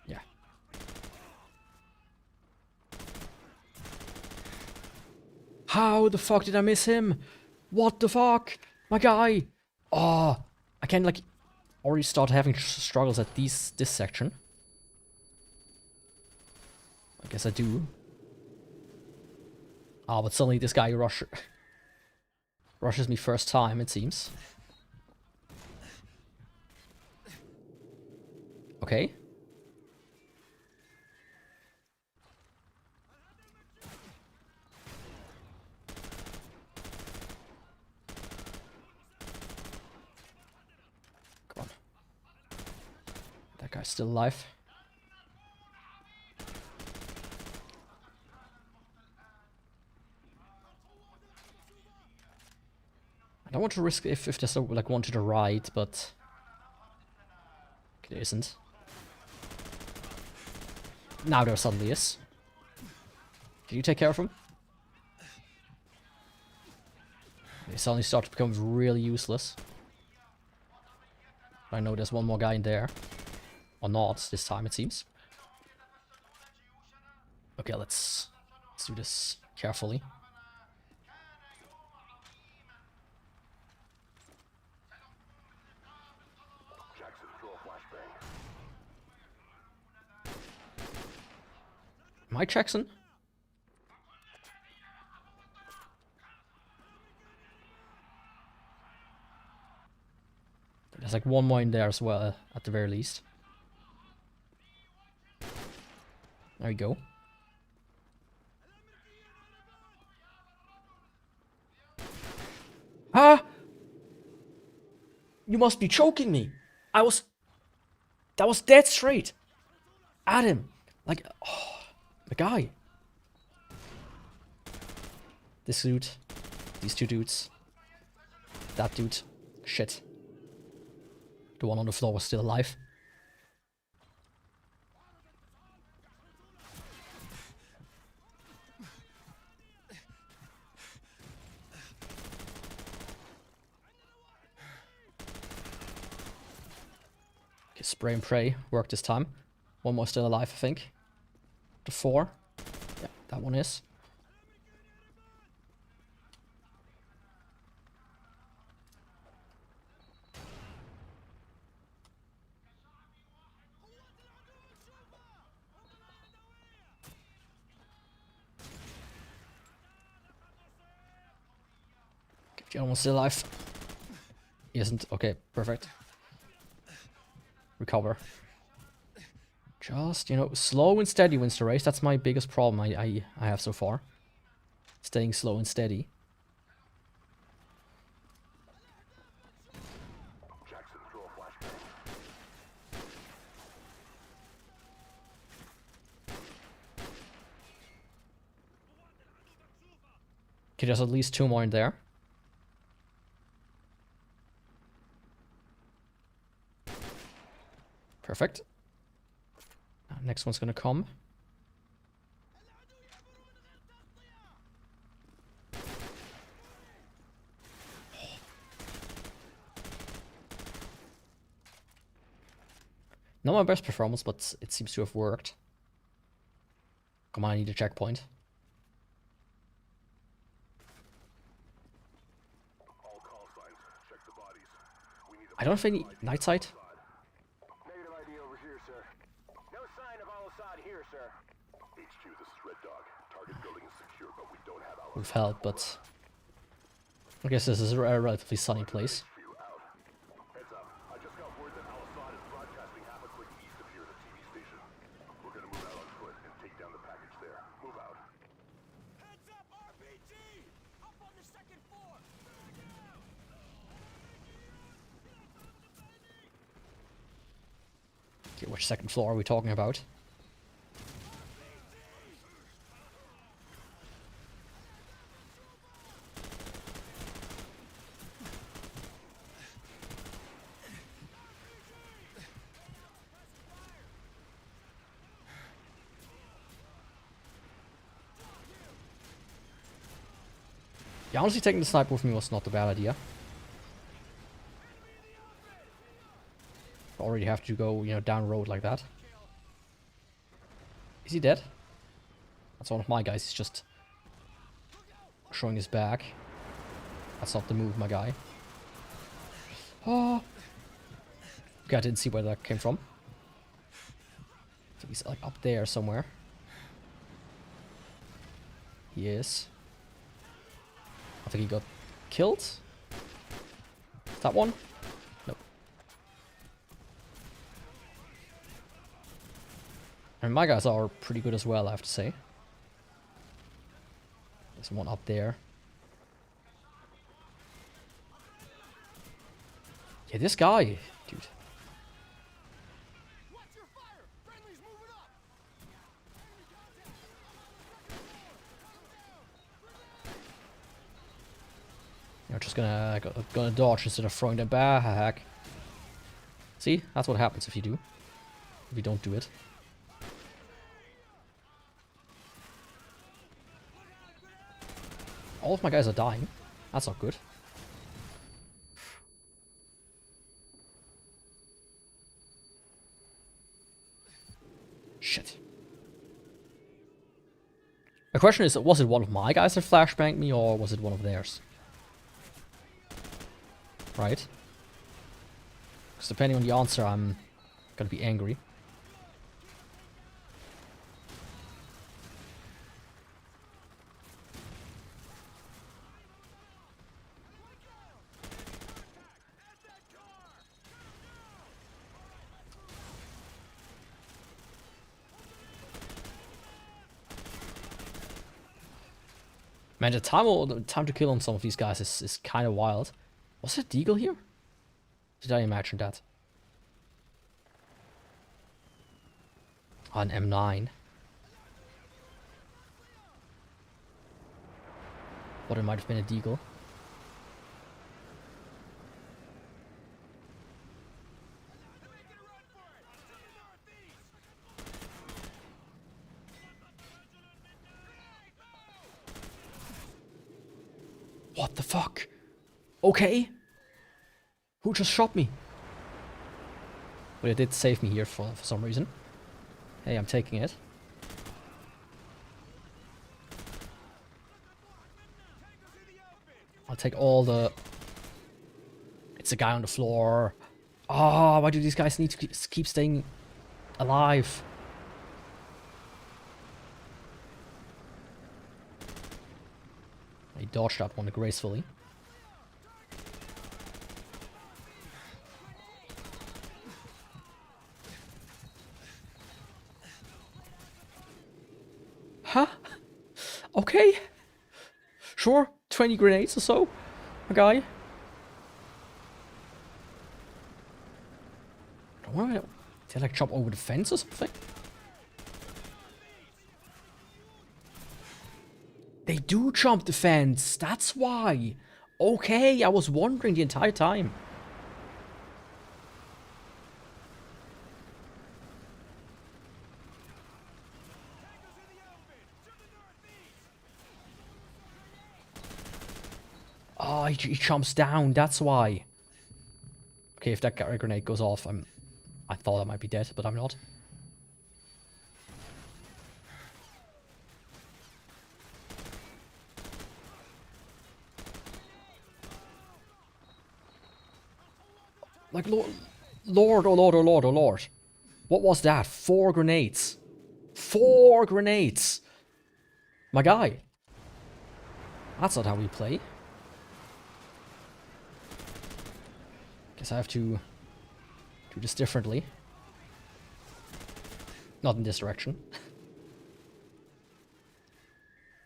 Yeah. How the fuck did I miss him? What the fuck? My guy! Oh, I can like already start having struggles at this section. I guess I do. Oh, but suddenly this guy rushes me first time, it seems. Okay. Come on. That guy's still alive. I don't want to risk if there's like one to the right, but there isn't. Now there suddenly is. Can you take care of him? They suddenly start to become really useless. I know there's one more guy in there. Or not, this time it seems. Okay, let's do this carefully. Jackson, throw a flashbang. Am I Jackson? There's like one more in there as well, at the very least. There we go. Ah! You must be choking me. That was dead straight. At him. Like, oh, the guy. This dude. These two dudes. That dude. Shit. The one on the floor was still alive. Okay, spray and pray worked this time. One more still alive, I think. The 4. Yeah, that one is. The other one's still alive. He isn't. Okay, perfect. Recover. Just, you know, slow and steady wins the race. That's my biggest problem I have so far. Staying slow and steady. Jackson, throw a flashbang. Okay, there's at least 2 more in there. Perfect. Next one's gonna come. Not my best performance, but it seems to have worked. Come on, I need a checkpoint. All call signs. Check the bodies. We need a I don't have any night sight. negative ID over here, sir. No sign of Al-Assad here, sir. HQ, this is Red Dog. Target building is secure, but we don't have Al-Assad. With help, but I guess this is a relatively sunny place. HQ out. Heads up. I just got word that Al-Assad is broadcasting half a click east of here at a TV station. We're gonna move out on foot and take down the package there. Move out. Heads up, RPG! Up on the second floor! Okay, which second floor are we talking about? Yeah, honestly, taking the sniper with me was not a bad idea. Already have to go, you know, down road like that. Is he dead? That's one of my guys. He's just showing his back. That's not the move, my guy. Oh. Okay, I didn't see where that came from. So he's like up there somewhere. He is. I think he got killed. Is that one? Nope. And my guys are pretty good as well, I have to say. There's one up there. Yeah, this guy, dude. Watch your fire! Friendly's moving up! You're just gonna dodge instead of throwing them back. See, that's what happens if you do. If you don't do it. All of my guys are dying. That's not good. Shit. The question is, was it one of my guys that flashbanged me, or was it one of theirs? Right? Because depending on the answer, I'm gonna be angry. Man, the time to kill on some of these guys is kind of wild. Was it Deagle here? Did I imagine that? An M9. But it might have been a Deagle. What the fuck? Okay. Who just shot me? But it did save me here for some reason. Hey, I'm taking it. I'll take all the... It's a guy on the floor. Ah, why do these guys need to keep staying alive? He dodged that one gracefully. Huh? Okay. Sure, 20 grenades or so, a guy. Did I like jump over the fence or something? They do jump the fence. That's why. Okay, I was wondering the entire time. Oh, he jumps down. That's why. Okay, if that grenade goes off, I thought I might be dead, but I'm not. Like, Lord, oh Lord, oh Lord, oh Lord. What was that? 4 grenades. 4 grenades. My guy. That's not how we play. Guess I have to do this differently. Not in this direction.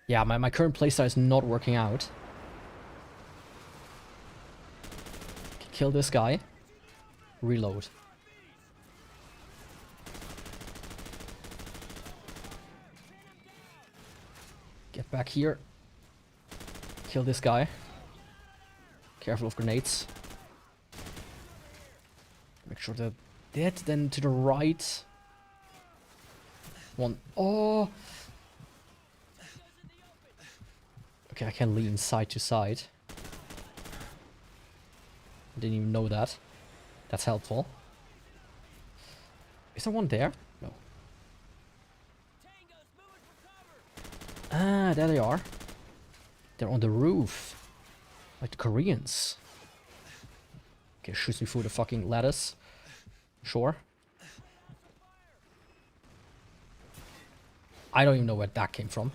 Yeah, my current playstyle is not working out. Kill this guy. Reload. Get back here. Kill this guy. Careful of grenades. Make sure they're dead. Then to the right. One. Oh! Okay, I can lean side to side. I didn't even know that. That's helpful. Is there one there? No. Ah, there they are. They're on the roof. Like the Koreans. Okay, shoots me through the fucking lattice. Sure. I don't even know where that came from.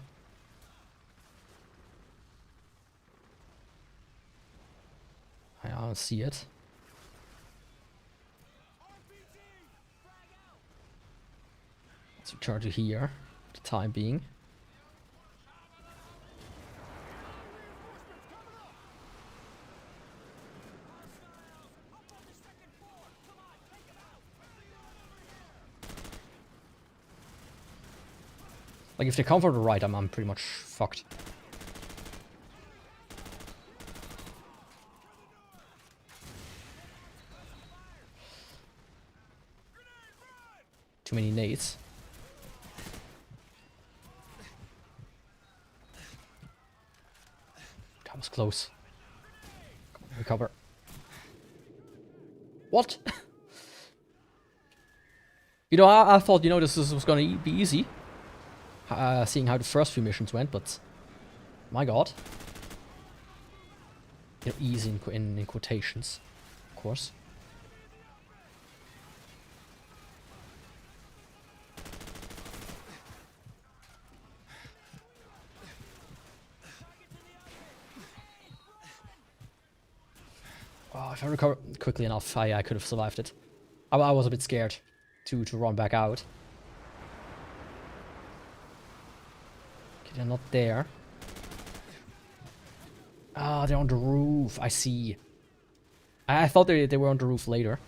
I don't see it. Let's return to here, for the time being. Like, if they come from the right, I'm pretty much fucked. Too many nades. That was close. Come on, recover. What? You know, I thought, you know, this was gonna be easy. Seeing how the first few missions went, but my god. You know, easy in quotations, of course. Oh, if I recover quickly enough, I could have survived it. I was a bit scared to run back out. They're not there. Ah, they're on the roof. I see. I thought they were on the roof later.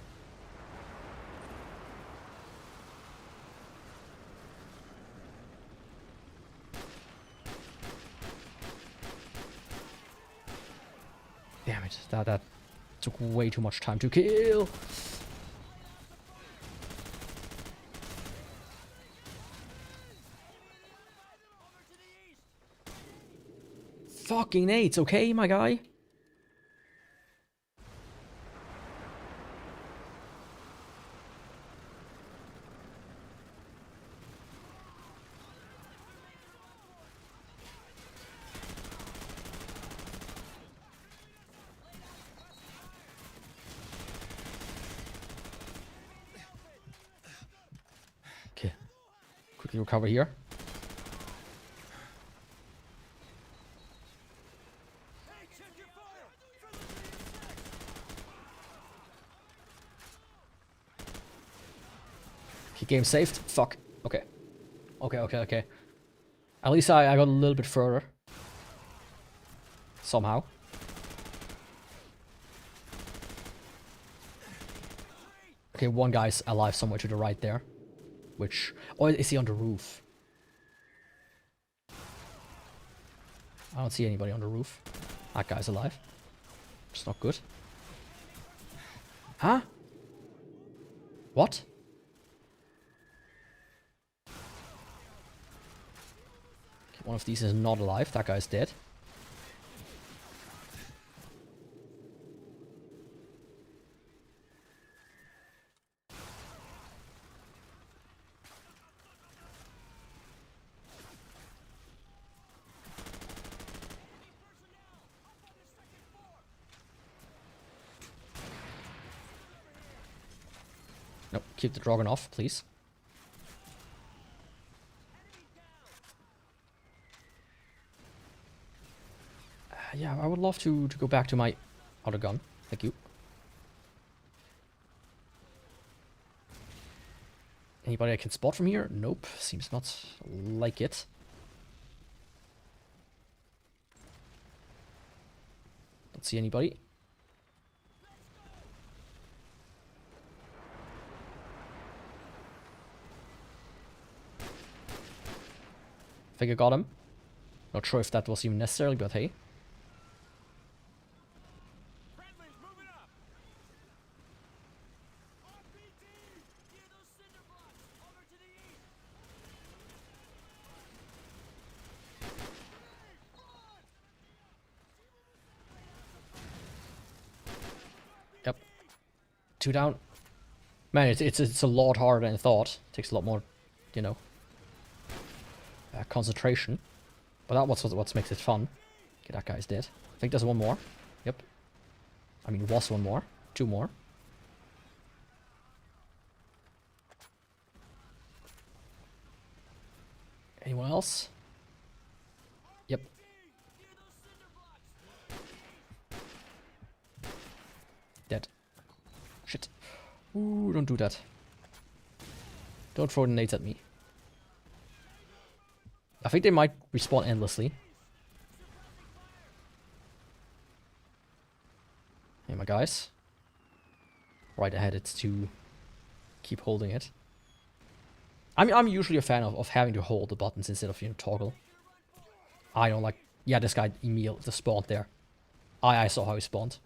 Damn it. That took way too much time to kill. Fucking nades, okay, my guy? Okay. Quickly recover here. Game saved? Fuck. Okay. Okay. At least I got a little bit further. Somehow. Okay, one guy's alive somewhere to the right there. Which... Oh, is he on the roof? I don't see anybody on the roof. That guy's alive. It's not good. Huh? What? Okay, one of these is not alive. That guy's dead. Nope, keep the dragon off, please. Yeah, I would love to go back to my other gun. Thank you. Anybody I can spot from here? Nope, seems not like it. Don't see anybody. Think I got him. Not sure if that was even necessary, but hey. Friendly's moving up. RPG, near those cinder blocks. Over to the east. Yep. 2 down. Man, it's a lot harder than I thought. Takes a lot more, you know, concentration. But that what makes it fun. Okay, that guy's dead. I think there's one more. Yep. I mean, was one more. 2 more. Anyone else? Yep. Dead. Shit. Ooh, don't do that. Don't throw the nades at me. I think they might respawn endlessly. Hey, my guys. Right ahead, it's to keep holding it. I'm usually a fan of having to hold the buttons instead of, you know, toggle. I don't like... Yeah, this guy, Emil, just spawned there. I saw how he spawned.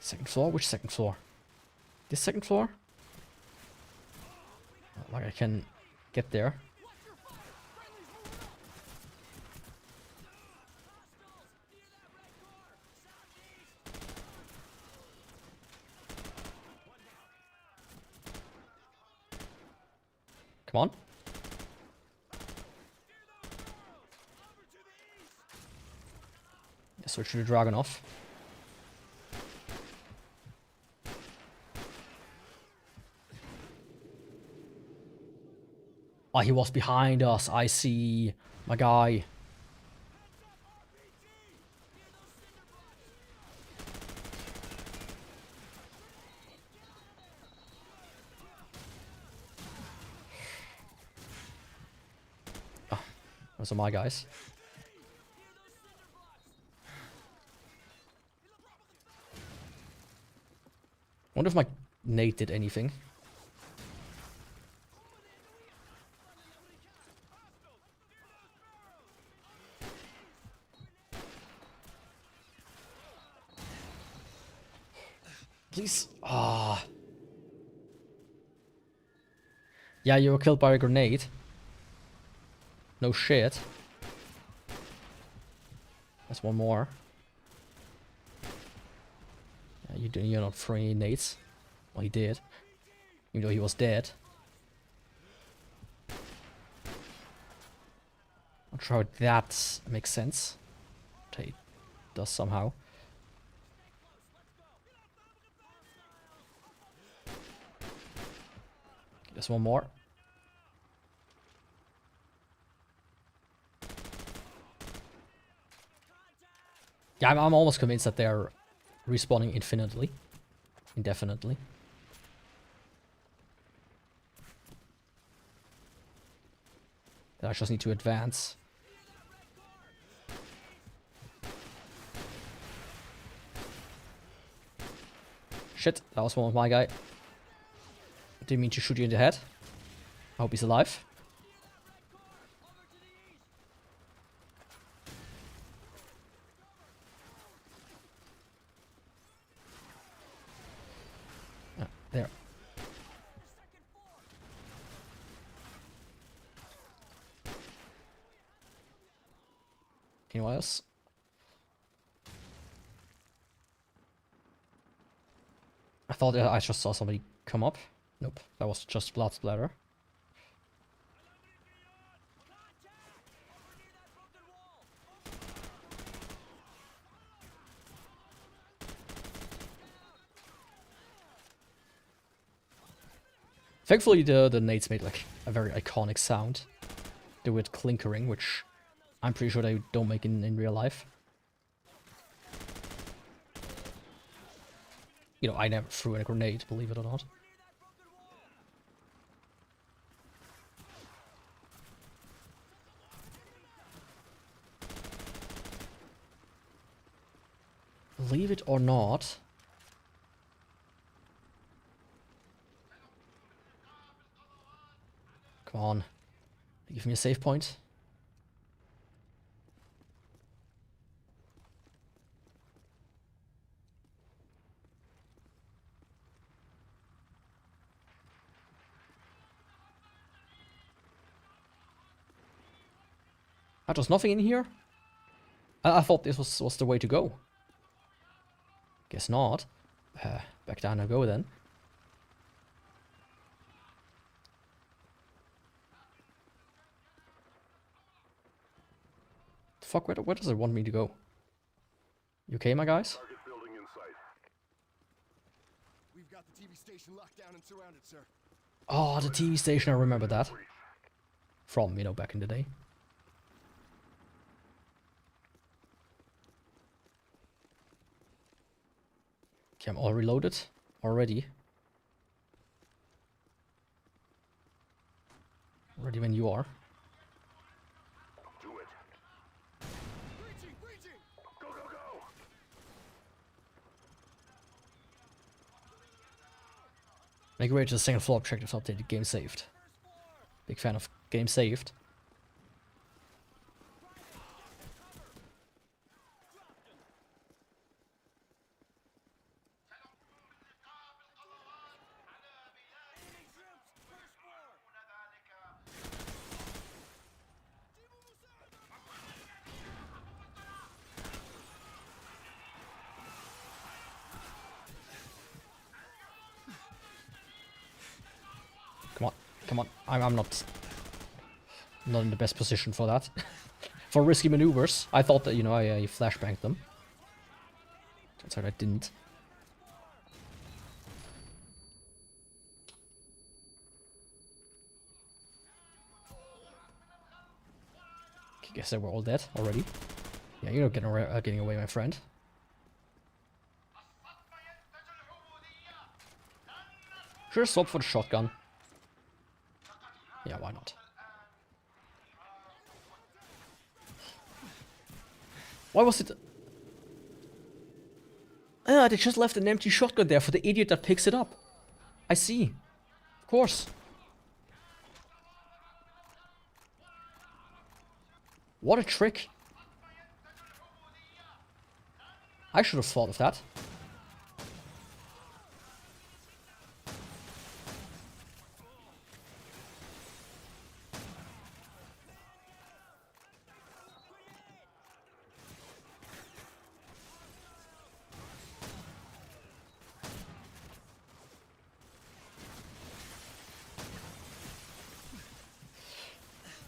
Second floor? Which second floor? This second floor? Like I can get there. Come on. Switch to the dragon off. Oh, he was behind us. I see. My guy. Oh, those are my guys. Wonder if my nade did anything. Please. Ah. Yeah, you were killed by a grenade. No shit. That's one more. Yeah, you're not throwing nades. Well, he did. Even though he was dead. Not sure how that makes sense. But it does somehow. There's one more. Yeah, I'm almost convinced that they're respawning infinitely. Indefinitely. I just need to advance. Shit, that was one of my guy. Didn't mean to shoot you in the head. I hope he's alive. Ah, there. Anyone else? I thought I just saw somebody come up. Nope, that was just blood splatter. Thankfully the nades made like a very iconic sound. The weird clinkering, which I'm pretty sure they don't make in real life. You know, I never threw in a grenade, believe it or not. Believe it or not. Come on. Give me a save point. There's nothing in here? I thought this was the way to go. Guess not. Back down I go then. The fuck, where does it want me to go? You okay, my guys? Target building in sight. We've got the TV station locked down and surrounded, sir. Oh, the TV station, I remember that. From, you know, back in the day. Okay, I'm all reloaded already. Ready when you are. Do it. Breaching! Go, go, go! Make your way to the second floor. Objectives updated. Game saved. Big fan of game saved. Come on, I'm not in the best position for that. For risky maneuvers. I thought that, you know, I flashbanged them. Turns out I didn't. Okay, guess they were all dead already. Yeah, you're not getting away, my friend. Sure, swap for the shotgun. Yeah, why not? Why was it? Ah, they just left an empty shotgun there for the idiot that picks it up. I see. Of course. What a trick. I should have thought of that.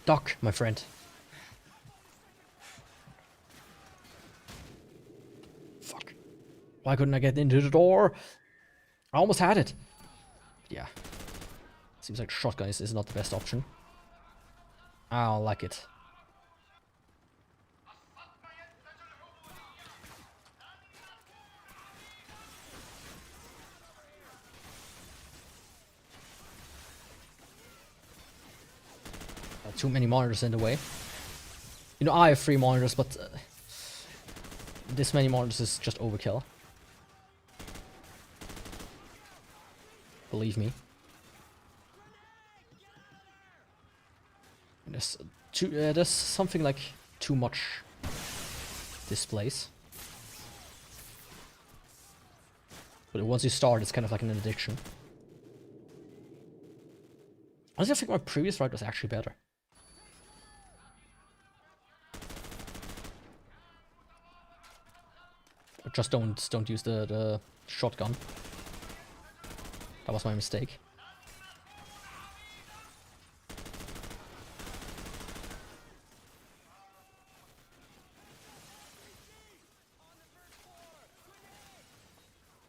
Duck, my friend. Fuck. Why couldn't I get into the door? I almost had it. Yeah. Seems like shotgun is not the best option. I don't like it. Too many monitors in the way. You know, I have 3 monitors, but this many monitors is just overkill. believe me. There's something like too much displays. But once you start, it's kind of like an addiction. Honestly, I think my previous ride was actually better. But just don't use the shotgun. That was my mistake.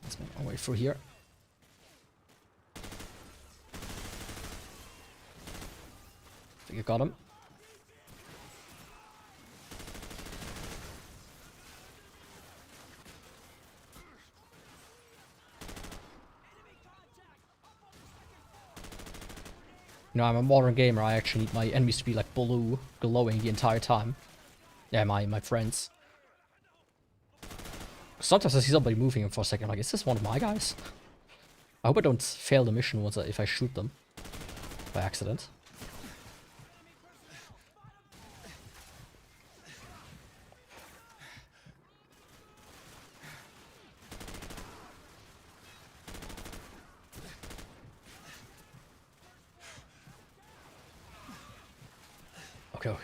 Let's make our way through here. I think I got him. You know, I'm a modern gamer, I actually need my enemies to be like blue, glowing the entire time. Yeah, my friends. Sometimes I see somebody moving for a second, like, is this one of my guys? I hope I don't fail the mission once if I shoot them by accident.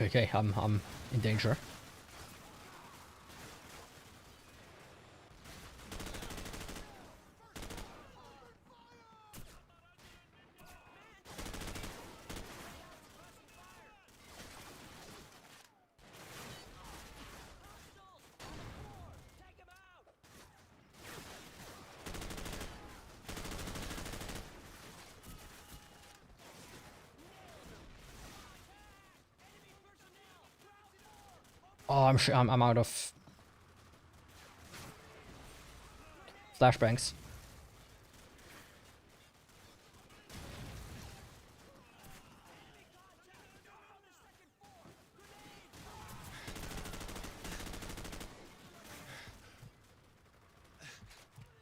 Okay, I'm in danger. Oh, I'm out of flashbangs.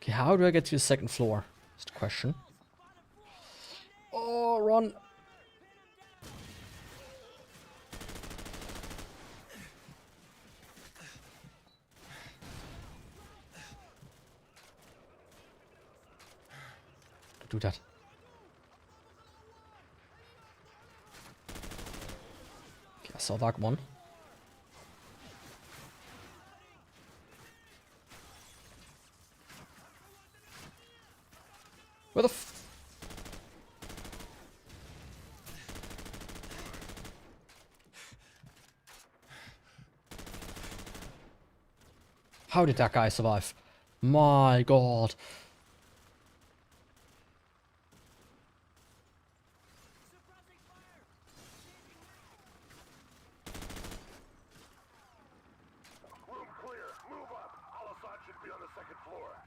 Okay, how do I get to the second floor? Is the question. Oh, run! Do that. Okay, I saw that one. Where the f— How did that guy survive? My god.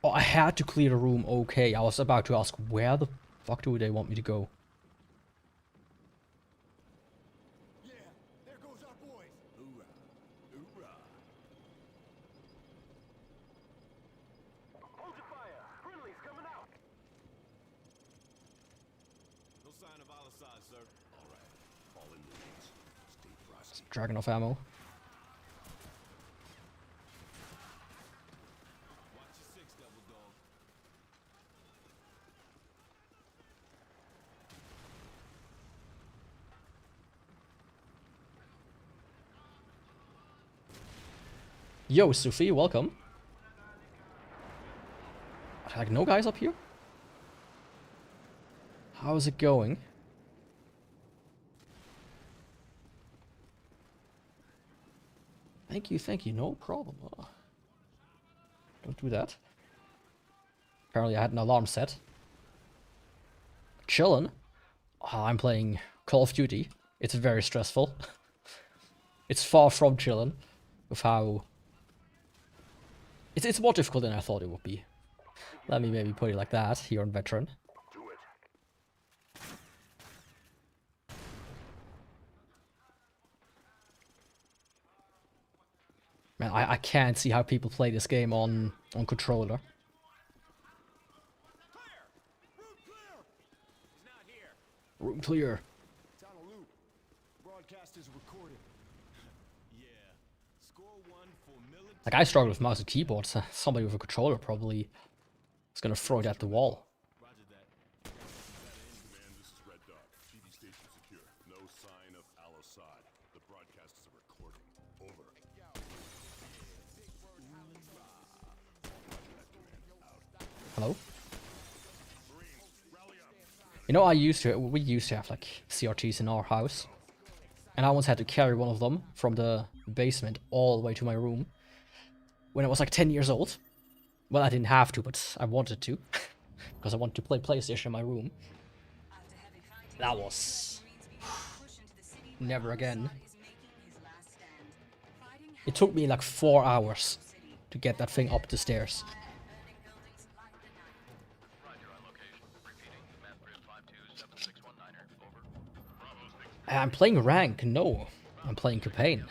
Oh, I had to clear the room. Okay, I was about to ask, where the fuck do they want me to go? Yeah, there goes our boys. Hoorah. Hoorah. Hold your fire. Friendly's coming out. No sign of our side, sir. All right. Fall in the wings. Stay frosty. Dragon of ammo. Watch your six, double dog. Yo, Sufi, welcome. Like, no guys up here? How's it going? Thank you, no problem. Don't do that. Apparently I had an alarm set. Chillin'. Oh, I'm playing Call of Duty. It's very stressful. It's far from chillin' with how... It's more difficult than I thought it would be. Let me maybe put it like that here on Veteran. Do it. Man, I can't see how people play this game on controller. Clear. It's on a loop. Broadcast is recorded. Yeah. Score one for military. Like, I struggle with mouse and keyboard, so somebody with a controller probably is gonna throw it at the wall. Roger that. Command, this is Red Dog. TV station secure. No sign of Al-Assad. The broadcast is a recording. Over. Hello? You know, we used to have like CRTs in our house. And I once had to carry one of them from the basement all the way to my room when I was like 10 years old. Well, I didn't have to, but I wanted to. Because I wanted to play PlayStation in my room. That was... never again. It took me like 4 hours to get that thing up the stairs. I'm playing rank, no. I'm playing campaign.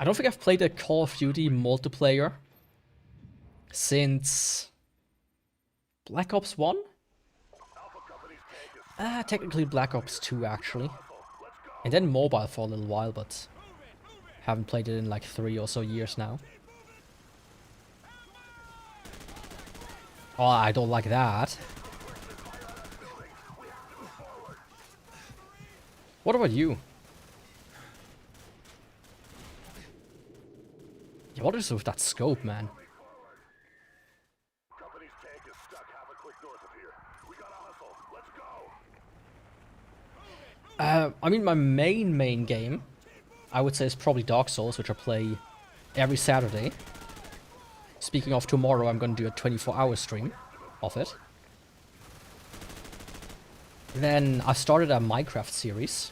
I don't think I've played a Call of Duty multiplayer since Black Ops 1? Technically Black Ops 2 actually. And then mobile for a little while, but haven't played it in like 3 or so years now. Oh, I don't like that. What about you? Yeah, what is with that scope, man? Company's tank is stuck half a click north of here. We gotta hustle. Let's go. I mean, my main game, I would say, is probably Dark Souls, which I play every Saturday. Speaking of tomorrow, I'm going to do a 24-hour stream of it. Then I started a Minecraft series,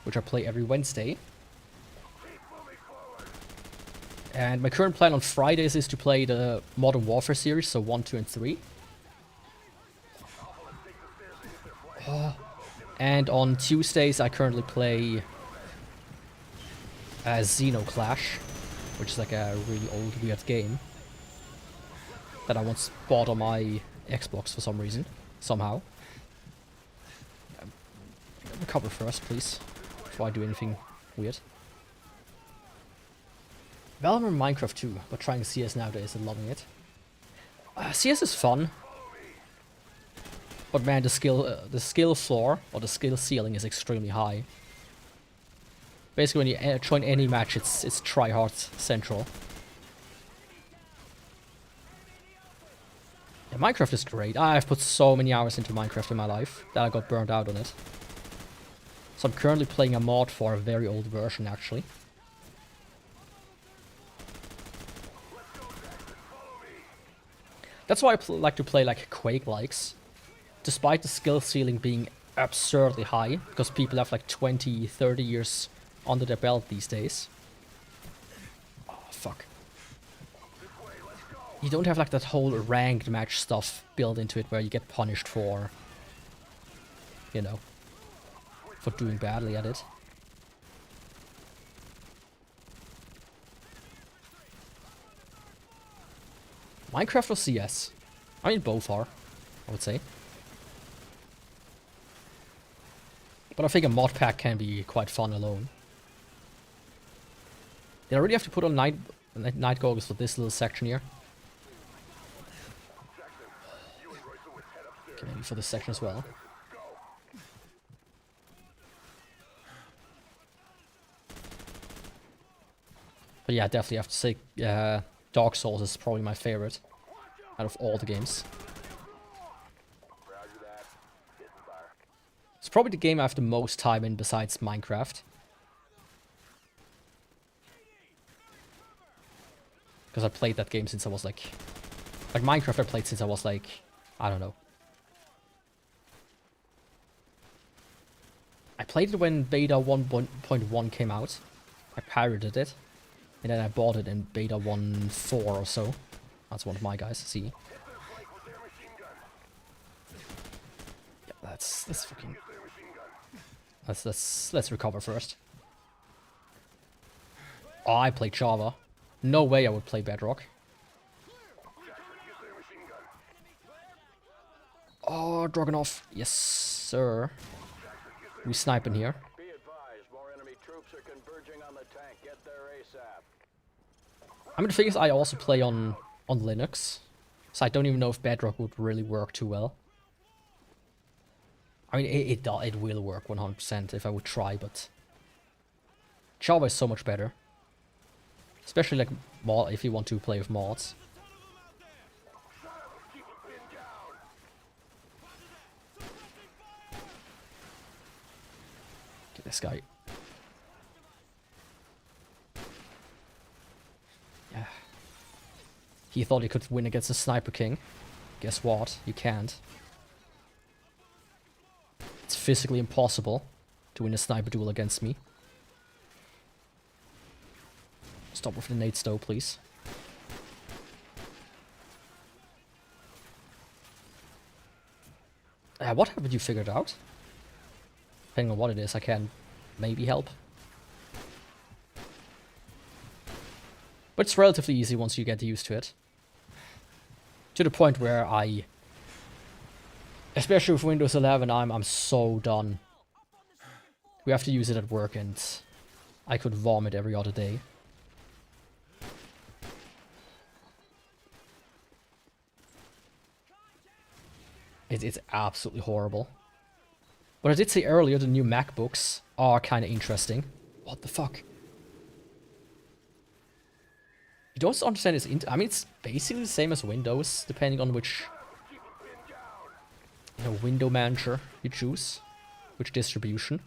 which I play every Wednesday. And my current plan on Fridays is to play the Modern Warfare series, so 1, 2, and 3. And on Tuesdays, I currently play Xenoclash, which is like a really old, weird game that I once bought on my Xbox for some reason, somehow. Recover first, please, before I do anything weird. Valve and Minecraft too, but trying CS nowadays and loving it. CS is fun, but man, the skill floor or the skill ceiling is extremely high. Basically, when you join any match, it's tryhard central. Yeah, Minecraft is great. I've put so many hours into Minecraft in my life that I got burned out on it. So I'm currently playing a mod for a very old version, actually. That's why I like to play like Quake-likes. Despite the skill ceiling being absurdly high, because people have like 20, 30 years under their belt these days. Oh, fuck. You don't have like that whole ranked match stuff built into it where you get punished for, you know, for doing badly at it. Minecraft or CS? I mean, both are, I would say. But I think a mod pack can be quite fun alone. Did I really have to put on night goggles for this little section here? Okay, maybe for this section as well. But yeah, definitely have to say Dark Souls is probably my favorite out of all the games. It's probably the game I have the most time in besides Minecraft. Because I played that game since I was like Minecraft I played since I was like, I don't know. I played it when beta 1.1 came out. I pirated it. And then I bought it in beta 1.4 or so. That's one of my guys, see. Yeah, let's fucking... Let's recover first. Oh, I play Java. No way I would play Bedrock. Oh, Dragunov. Yes, sir. We sniping here. Be advised, more enemy troops are converging on the tank. Get there ASAP. I mean, the thing is, I also play on Linux, so I don't even know if Bedrock would really work too well. I mean, it will work 100% if I would try, but Java is so much better. Especially like if you want to play with mods. Get this guy. Yeah. He thought he could win against the Sniper King. Guess what? You can't. It's physically impossible to win a sniper duel against me. Stop with the nade stow, please. What haven't you figured out? Depending on what it is, I can maybe help. But it's relatively easy once you get used to it. To the point where especially with Windows 11, I'm so done. We have to use it at work and I could vomit every other day. It's absolutely horrible. But I did say earlier the new MacBooks are kind of interesting. What the fuck? You don't understand it's I mean, it's basically the same as Windows, depending on which window manager you choose, which distribution.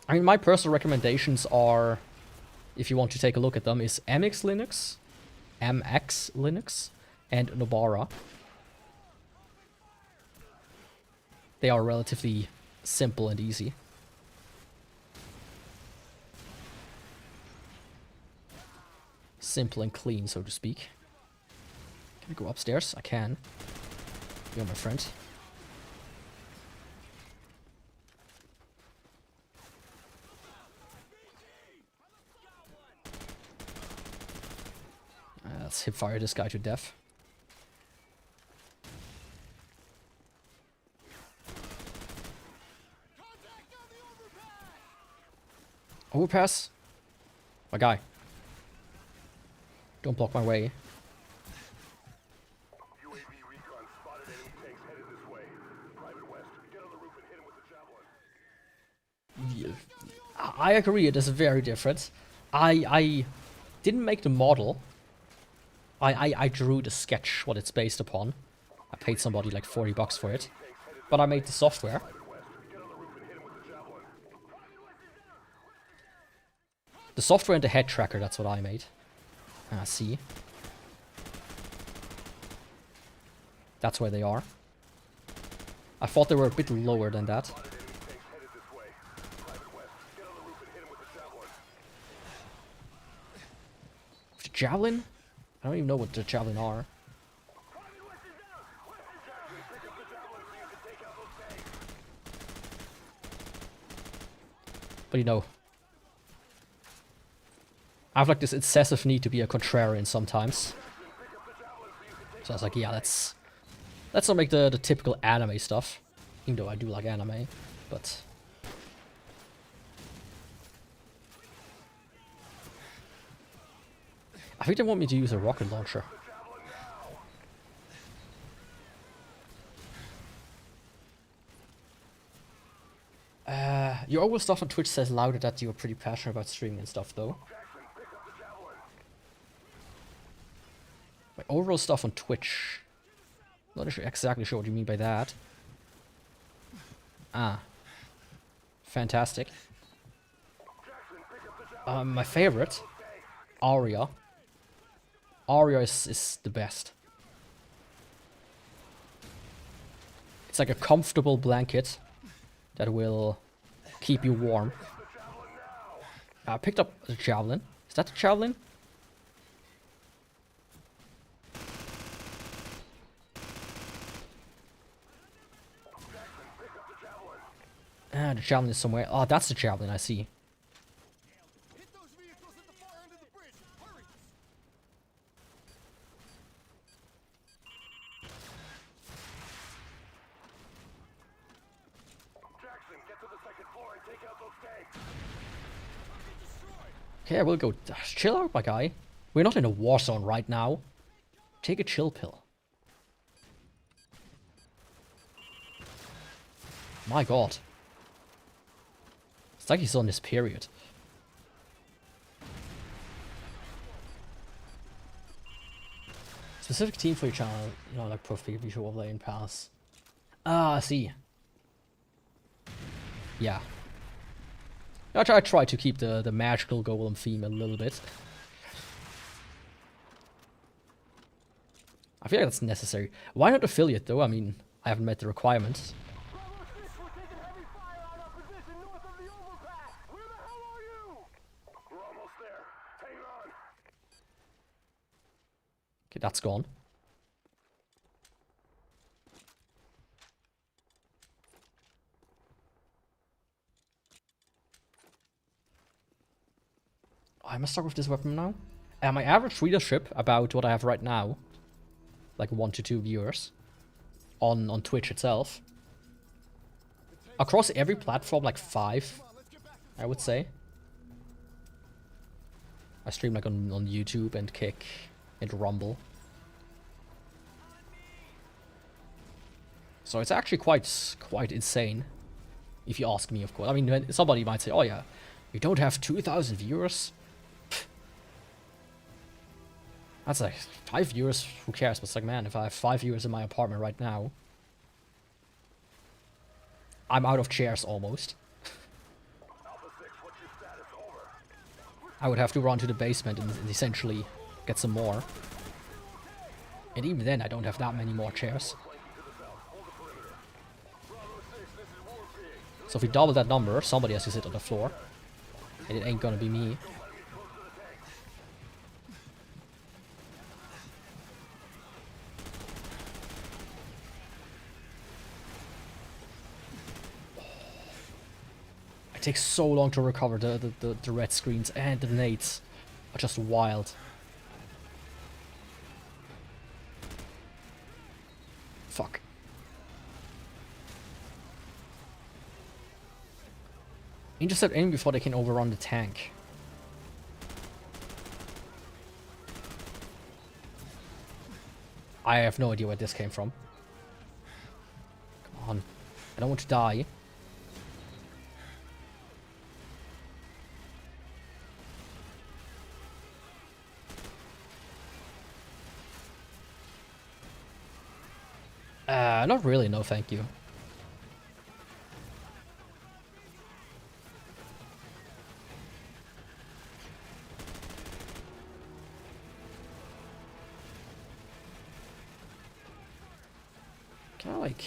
I mean, my personal recommendations are, if you want to take a look at them, is MX Linux, and Nobara. They are relatively simple and easy. Simple and clean, so to speak. Can I go upstairs? I can. You're my friend. Let's hipfire this guy to death. Overpass? My guy. Don't block my way. UAV recon spotted enemy tanks headed this way. Private West, get on the roof and hit him with the javelin. Yeah. I agree, it is very different. I didn't make the model. I drew the sketch, what it's based upon. I paid somebody like $40 for it. But I made the software. The software and the head tracker, that's what I made. Ah, see. That's where they are. I thought they were a bit lower than that. The javelin? I don't even know what the javelin are. But you know, I have like this excessive need to be a contrarian sometimes. So I was like, yeah, let's not make the typical anime stuff. Even though I do like anime, but I think they want me to use a rocket launcher. Your overall stuff on Twitch says louder that you're pretty passionate about streaming and stuff, though. My overall stuff on Twitch. Not exactly sure what you mean by that. Ah. Fantastic. My favorite, Aria. Aria is the best. It's like a comfortable blanket that will keep you warm. I picked up the javelin. Is that the javelin? Ah, the javelin is somewhere. Oh, that's the javelin, I see. Hit those vehicles at the far end of the bridge. Hurry! Jackson, get to the second floor and take out those tanks. Okay, I will go. Chill out, my guy. We're not in a war zone right now. Take a chill pill. My god. It's like he's on this period. Specific team for your channel, you know, like Pro Visual Lane Pass. Ah, I see. Yeah. I try to keep the magical golem theme a little bit. I feel like that's necessary. Why not affiliate though? I mean, I haven't met the requirements. We're almost there. Hang on. Okay, that's gone. I must start with this weapon now. My average readership, about what I have right now, like 1 to 2 viewers, on Twitch itself. Across every platform, like 5, I would say. I stream like on YouTube and Kick and Rumble. So it's actually quite insane, if you ask me, of course. I mean, somebody might say, oh yeah, you don't have 2,000 viewers? That's like 5 viewers, who cares? But it's like, man, if I have 5 viewers in my apartment right now, I'm out of chairs almost. I would have to run to the basement and essentially get some more. And even then, I don't have that many more chairs. So if we double that number, somebody has to sit on the floor. And it ain't gonna be me. It takes so long to recover the red screens, and the nades are just wild. Fuck. Intercept aim before they can overrun the tank. I have no idea where this came from. Come on. I don't want to die. Not really, no thank you. Kinda like...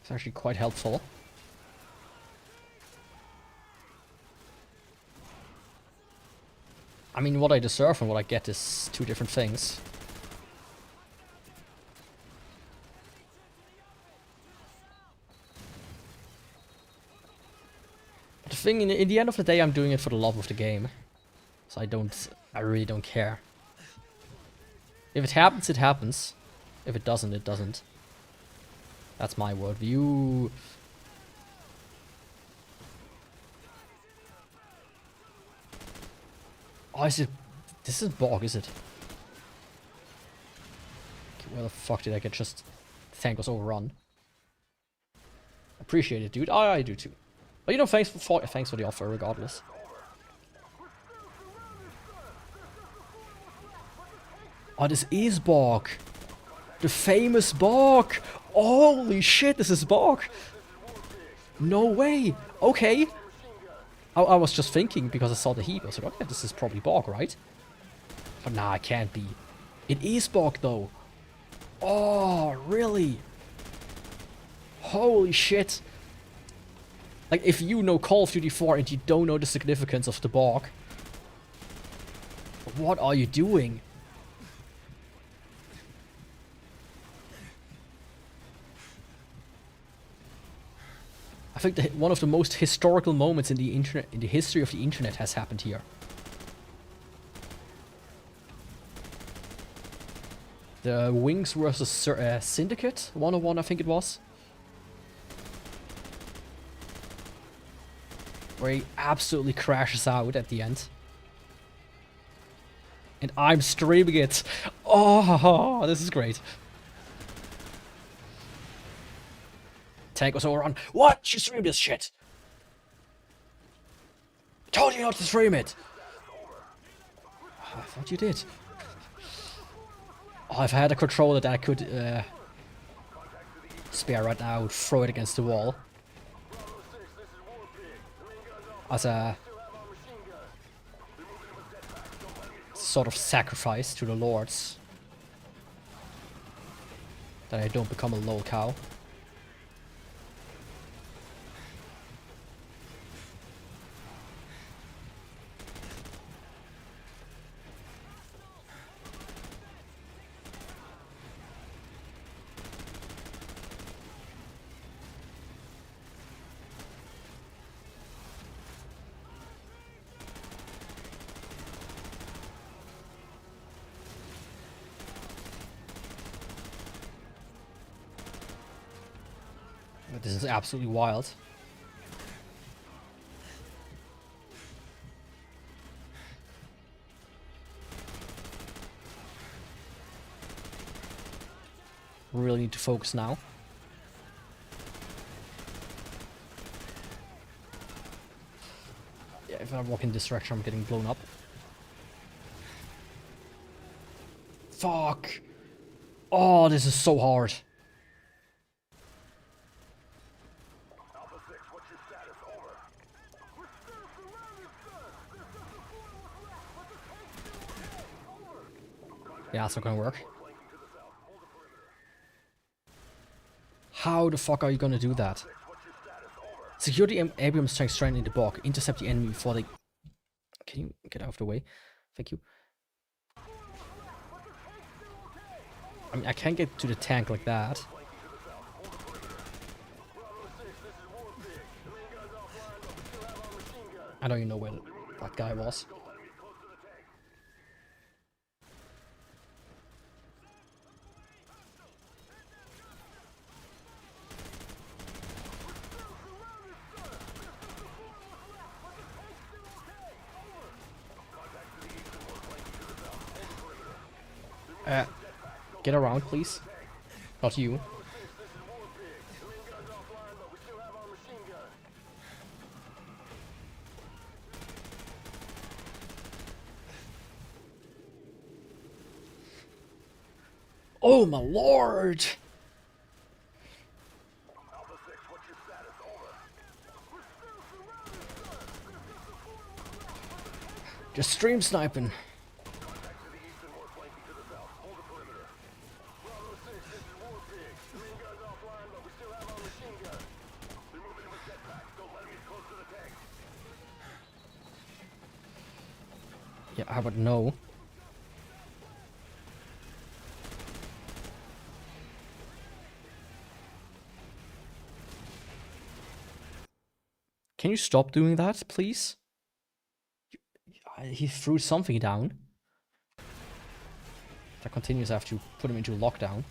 It's actually quite helpful. I mean, what I deserve and what I get is 2 different things. But the thing, in the end of the day, I'm doing it for the love of the game. So I really don't care. If it happens, it happens. If it doesn't, it doesn't. That's my worldview. Oh, is it... This isn't Borg, is it? Okay, where the fuck did I get just... The tank was overrun. Appreciate it, dude. I do too. But you know, thanks for the offer, regardless. Oh, this is Borg. The famous Borg. Holy shit, this is Borg. No way. Okay. I was just thinking, because I saw the heap, I was like, okay, this is probably Borg, right? But nah, it can't be. It is Borg, though. Oh, really? Holy shit. Like, if you know Call of Duty 4 and you don't know the significance of the Borg, what are you doing? think that one of the most historical moments in the internet, in the history of the internet, has happened here. The Wings versus Syndicate 101, I think it was. Where he absolutely crashes out at the end. And I'm streaming it. Oh, this is great. Tank was overrun. What? You stream this shit? Told you not to stream it. I thought you did. Oh, if I had a controller that I could spare right now, I would throw it against the wall. As a sort of sacrifice to the lords. That I don't become a lol cow. This is absolutely wild. Really need to focus now. Yeah, if I walk in this direction, I'm getting blown up. Fuck! Oh, this is so hard. Yeah, that's not gonna work. How the fuck are you gonna do that? Secure the Abrams tank stranded in the bog. Intercept the enemy before they... Can you get out of the way? Thank you. I mean, I can't get to the tank like that. I don't even know where that guy was. Get around, please. Not you. Oh my lord! Just stream sniping. Yeah, how about no? Can you stop doing that, please? He threw something down. That continues after you put him into lockdown.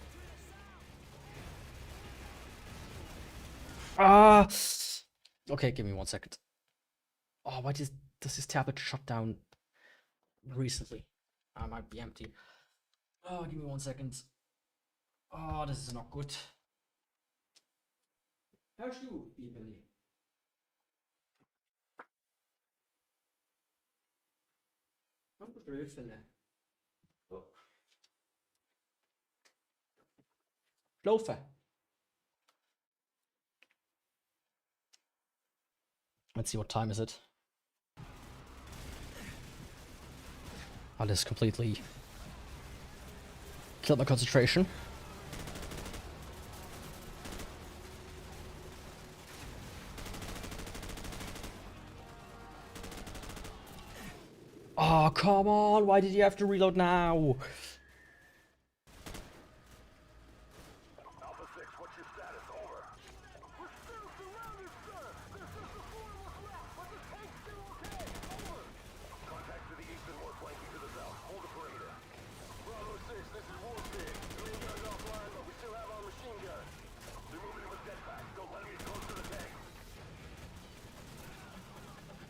Ah! Okay, give me 1 second. Oh, why does this tablet shut down recently? I might be empty. Oh, give me 1 second. Oh, this is not good. How's you, Billy? I'm good for that. Oh. Loafer. Let's see, what time is it? Oh, this completely killed my concentration. Oh, come on! Why did you have to reload now?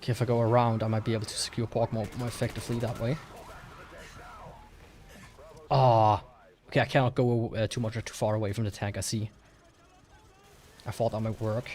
Okay, if I go around, I might be able to secure pork more effectively that way. Ah, okay, I cannot go too much or too far away from the tank, I see. I thought that might work.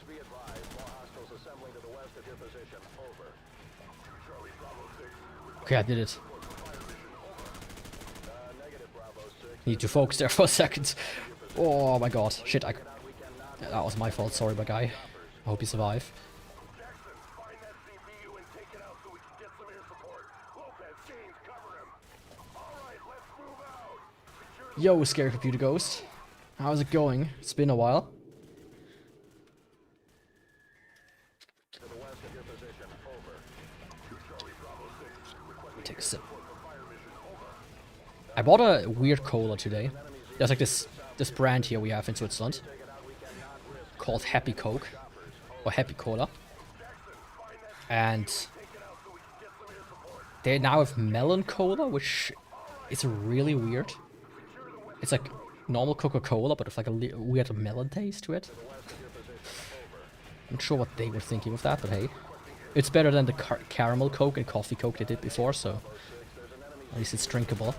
Be advised, more hostiles assembling to the west of your position. Over. Charlie Bravo 6. Okay, I did it. Negative Bravo 6. Need to focus there for a second. Oh my god. Shit, that was my fault. Sorry, my guy. I hope you survive. Jackson, find that CPU and take it out so we can get some air support. Lopez, James, cover him. Alright, let's move out. Secure the Yo, Scary Computer Ghost. How's it going? It's been a while. to the west of your position. Over. Charlie Bravo 6. Requesting Take a sip. support for fire mission. Over. I bought a weird cola today. There's like this brand here we have in Switzerland called Happy Coke or Happy Cola, and they now have melon cola, which is really weird. It's like normal Coca-Cola, but with like a weird melon taste to it. I'm not sure what they were thinking with that, but hey, it's better than the caramel Coke and coffee Coke they did before, so at least it's drinkable.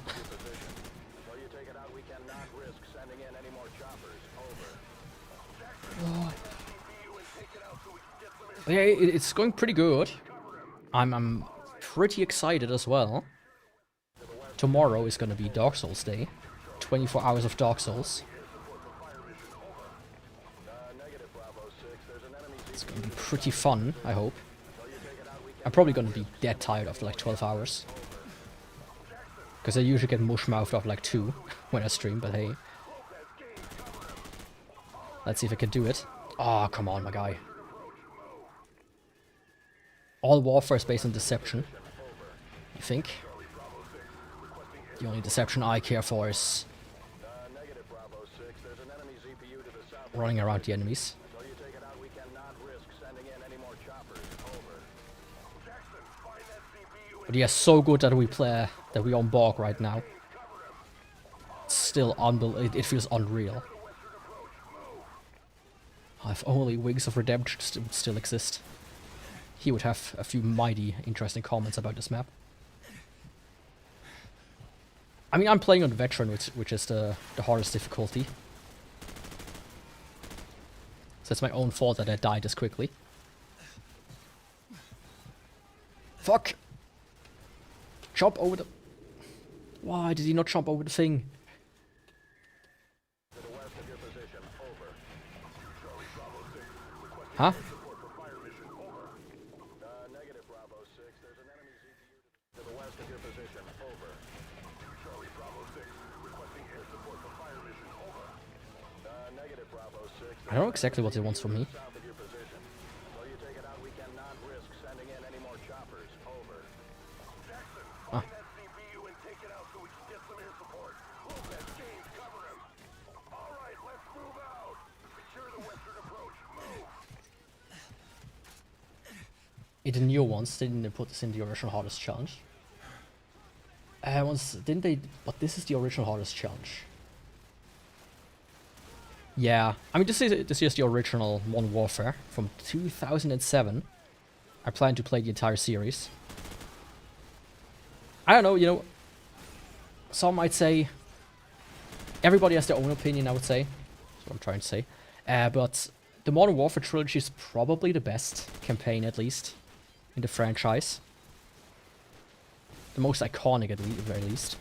Yeah, it's going pretty good. I'm pretty excited as well. Tomorrow is gonna be Dark Souls Day. 24 hours of Dark Souls. It's gonna be pretty fun, I hope. I'm probably gonna be dead tired after like 12 hours. Because I usually get mush-mouthed after like 2 when I stream, but hey. Let's see if I can do it. Oh, come on, my guy. All warfare is based on deception, I think. The only deception I care for is running around the enemies. But yeah, so good that we on Borg right now. It's still unbelievable. It feels unreal. If only Wings of Redemption would still exist. He would have a few mighty interesting comments about this map. I mean, I'm playing on Veteran, which is the hardest difficulty. So it's my own fault that I died this quickly. Fuck! Jump over the... Why did he not jump over the thing? Huh? I don't know exactly what he wants from me. Ah. In the new ones, didn't they put this in the original hardest challenge? Didn't they? But this is the original hardest challenge. Yeah, I mean this is the original Modern Warfare from 2007. I plan to play the entire series. I don't know, you know, some might say, everybody has their own opinion, I would say. That's what I'm trying to say. But the Modern Warfare trilogy is probably the best campaign, at least, in the franchise. The most iconic, at the very least.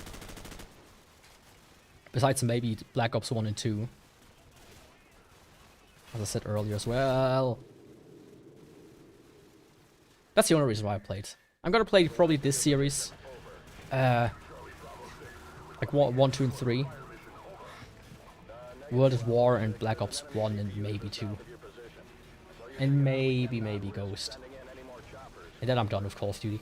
Besides maybe Black Ops 1 and 2. As I said earlier as well. That's the only reason why I played. I'm gonna play probably this series. Like 1, 2, and 3. World at War and Black Ops 1 and maybe 2. And maybe Ghost. And then I'm done with Call of Duty.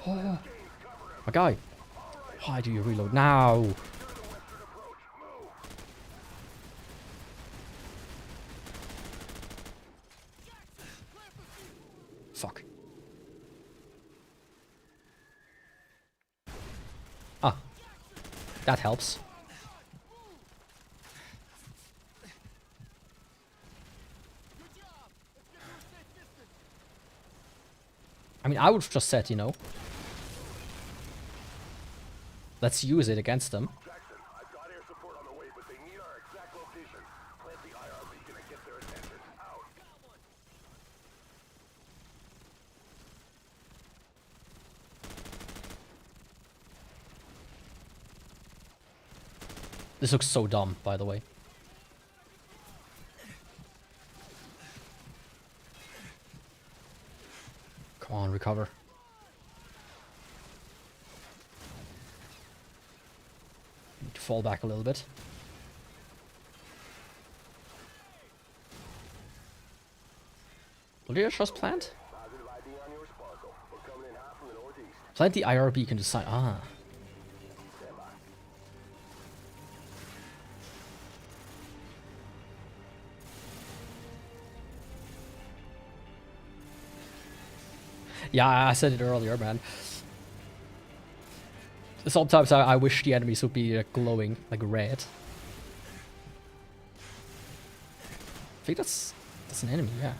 Oh, my guy. Why do you reload now? Fuck. Ah. That helps. I mean, I would have just said, you know, let's use it against them. Jackson, I've got air support on the way, but they need our exact location. Plant the IR beacon and get their attention. Out. This looks so dumb, by the way. Come on, recover. Need to fall back a little bit. Will you just plant? Positive ID on your sparkle. We're coming in hot from the northeast. Plant the IR beacon to sign. Ah. Stand by. Yeah, I said it earlier, man. Sometimes I wish the enemies would be glowing, like red. I think that's an enemy, yeah.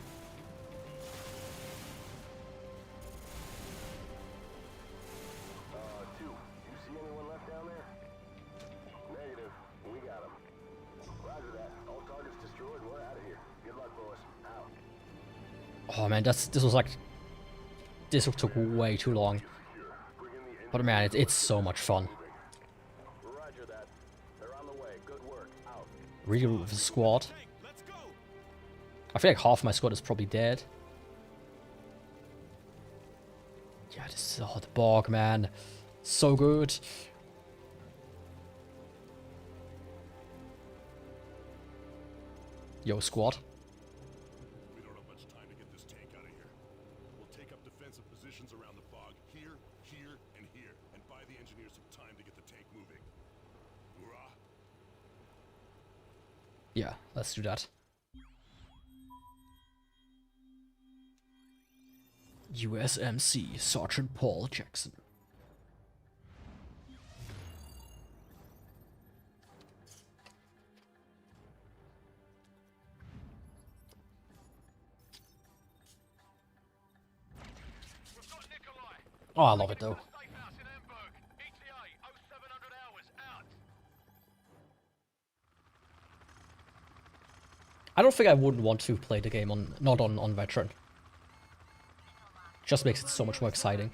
Two. You see anyone left down there? Negative. We got him. Roger that. All targets destroyed. We're out of here. Good luck, boys. Out. Oh man, this was like, this took way too long. But man, it's so much fun. Roger that. They're on the way. Good work. Out. Really with the squad. I feel like half my squad is probably dead. Yeah, this is the bog, man. So good. Yo, squad. We don't have much time to get this tank out of here. We'll take up defensive positions around the fog, here, and here, and buy the engineers some time to get the tank moving. Hoorah! Yeah, let's do that. USMC Sergeant Paul Jackson. Oh, I love it though. I don't think I wouldn't want to play the game on not on veteran. Just makes it so much more exciting.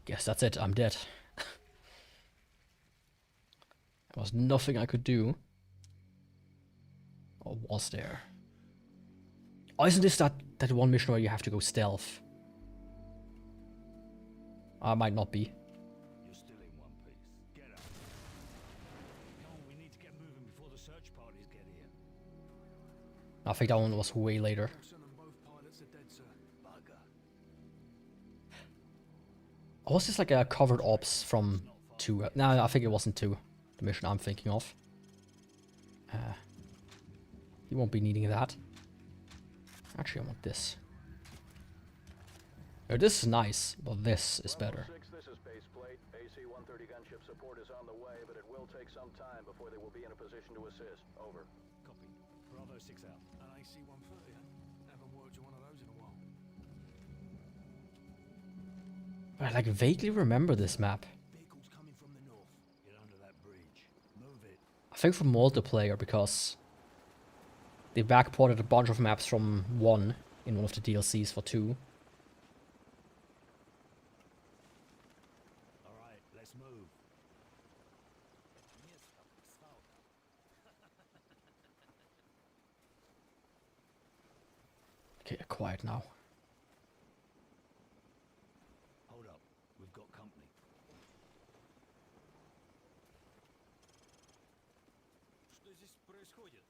Guess that's it, I'm dead. There was nothing I could do. Or was there? Oh, isn't this that one mission where you have to go stealth? I might not be. You're still in one piece. Get up. Come on, we need to get moving before the search parties get here. I think that one was way later. Wilson and both pilots are dead, sir. Bugger. Or was this like a covered ops from 2? No, I think it wasn't 2. The mission I'm thinking of. You won't be needing that. Actually, I want this. Oh, this is nice, but this is better. This 130 gunship support is on the way, but it will take some time before they will be in a position to assist. Over. Copy. Bravo 6 out. An AC-130, huh? Haven't worked with one of those in a while. I like vaguely remember this map. Vehicles coming from the north. Get under that bridge. Move it. I think for multiplayer because they backported a bunch of maps from 1 in one of the DLCs for 2. Alright, let's move. Okay, quiet now. Hold up. We've got company. Что здесь происходит?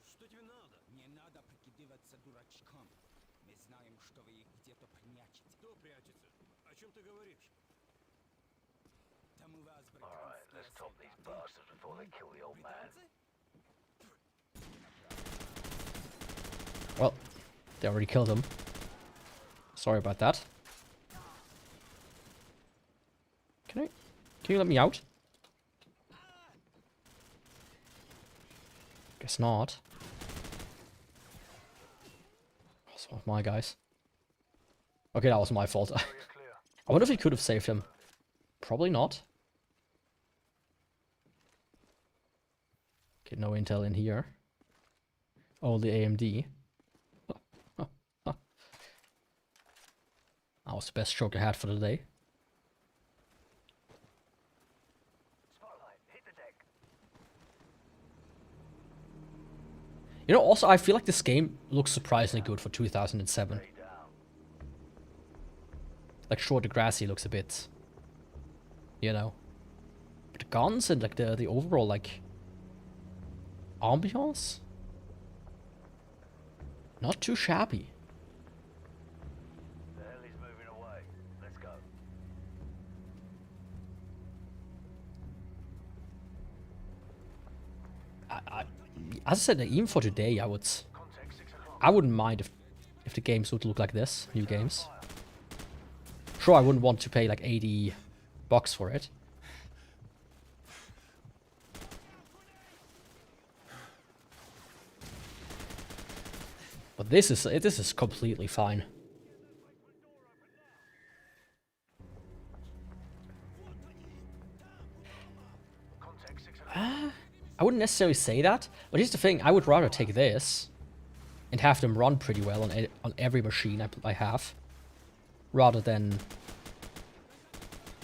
Что тебе надо? Не надо прикидываться дурачком. Мы знаем, что вы их где-то прячете. Кто прячется? О чем ты говоришь? Там у вас Alright, let's top these bastards before they kill the old man. Well, they already killed him. Sorry about that. Can you let me out? Guess not. That's one of my guys. Okay, that was my fault. I wonder if he could have saved him. Probably not. Okay, no intel in here. Only AMD. That was the best stroke I had for the day. Spotlight, hit the deck. You know, also, I feel like this game looks surprisingly good for 2007. Stay down. Like, sure, the grassy looks a bit, you know, but the guns and like the overall like ambiance, not too shabby. The hell is moving away. Let's go. As I said, even for today, Contact 6 o'clock. I wouldn't mind if the games would look like this, new games. Sure, I wouldn't want to pay like $80 for it. But this is completely fine. Contact 6 o'clock. I wouldn't necessarily say that, but here's the thing: I would rather take this and have them run pretty well on every machine I have, rather than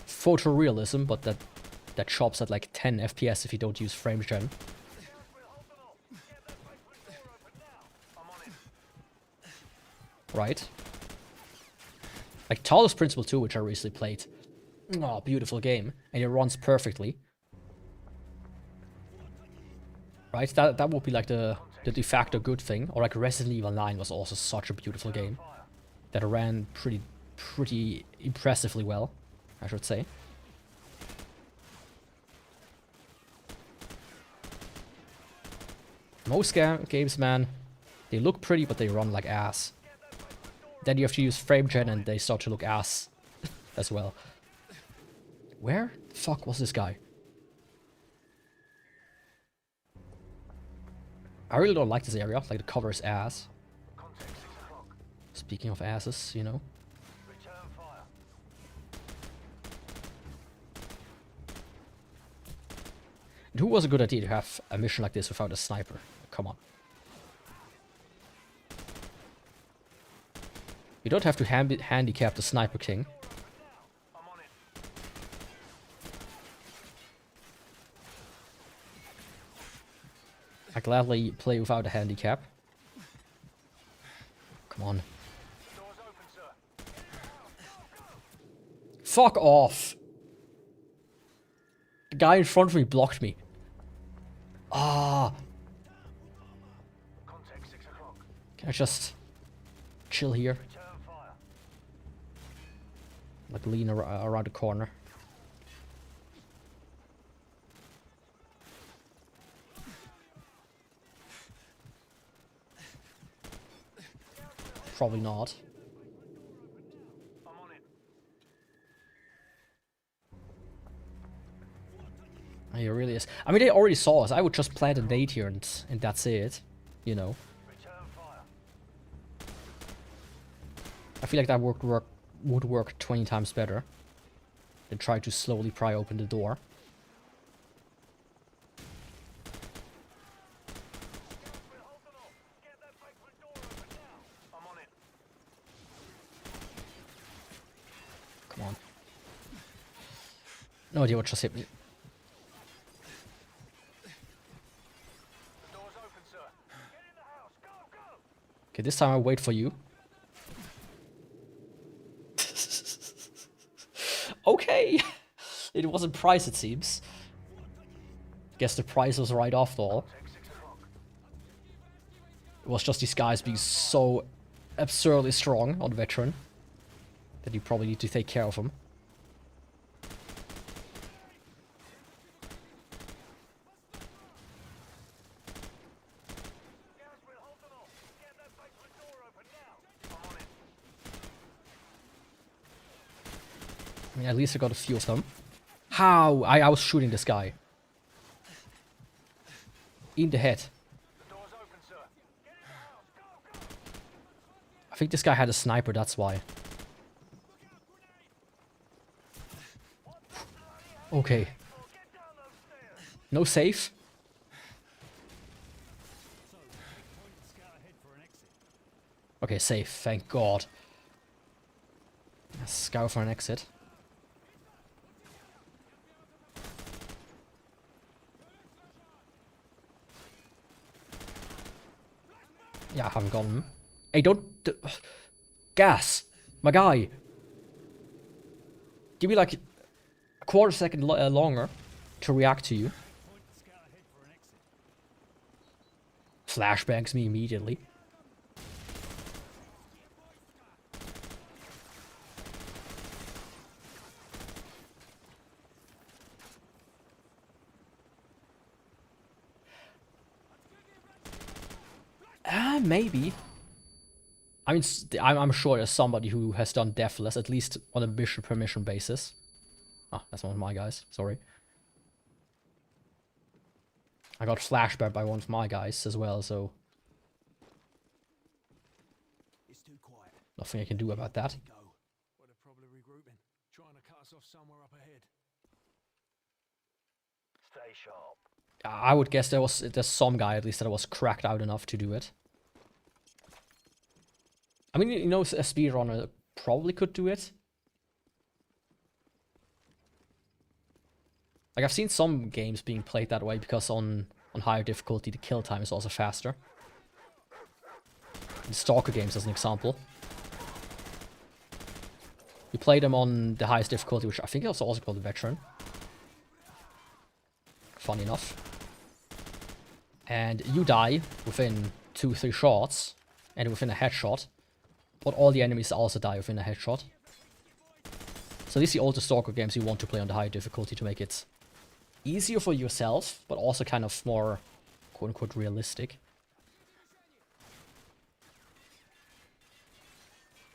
photorealism, but that chops at like 10 FPS if you don't use frame gen. Right? Like Talos Principle 2, which I recently played. Oh, beautiful game. And it runs perfectly. Right? That would be like the de facto good thing. Or like Resident Evil 9 was also such a beautiful game. That ran pretty impressively well, I should say. Most games, man, they look pretty, but they run like ass. Then you have to use frame gen and they start to look ass as well. Where the fuck was this guy? I really don't like this area, like the cover is ass. Contact 6 o'clock. Speaking of asses, you know. Return fire. And who was a good idea to have a mission like this without a sniper? Come on. You don't have to handicap the Sniper King. I'm on it. I gladly play without a handicap. Come on. Doors open, sir. Fuck off! The guy in front of me blocked me. Ah! Contact 6 o'clock. Can I just chill here? Return fire. Like lean around the corner. Probably not. I'm on it. He really is. I mean, they already saw us. I would just plant a nade here and that's it. You know. Return fire. I feel like that would work 20 times better than try to slowly pry open the door. We're holding off. Get that basement door open now. I'm on it. Come on. No idea what just hit me. The door's open, sir. Get in the house. Go, go. Okay, this time I'll wait for you. Okay! It wasn't price, it seems. Guess the price was right after all. Take 6 o'clock. It was just these guys being so absurdly strong on veteran that you probably need to take care of them. Guys, we're holding off. Get that basement door open now. I'm on it. I mean, at least I got a few of them. How? I was shooting this guy. In the head. The door's open, sir. Get in the house. Go, go. I think this guy had a sniper, that's why. Okay. Get down those stairs. No safe. So, point the scout ahead for an exit. Okay, safe. Thank God. Scout for an exit. Yeah, I haven't gotten him. Hey, don't... gas! My guy! Give me like a quarter second longer to react to you. Point the scout ahead for an exit. Flashbangs me immediately. Maybe. I mean, I'm sure there's somebody who has done Deathless, at least on a mission per mission basis. Ah, that's one of my guys, sorry. I got flashback by one of my guys as well, so It's too quiet. nothing I can do about that. Go. Well, they're probably regrouping, trying to cut us off somewhere up ahead. Stay sharp. I would guess there's some guy at least that was cracked out enough to do it. I mean, you know, a speedrunner probably could do it. Like, I've seen some games being played that way because on higher difficulty the kill time is also faster. In Stalker games as an example. You play them on the highest difficulty, which I think is also called the Veteran. Funny enough. And you die within 2-3 shots, and within a headshot. But all the enemies also die within a headshot. So these are the older Stalker games you want to play on the higher difficulty to make it easier for yourself, but also kind of more quote-unquote realistic.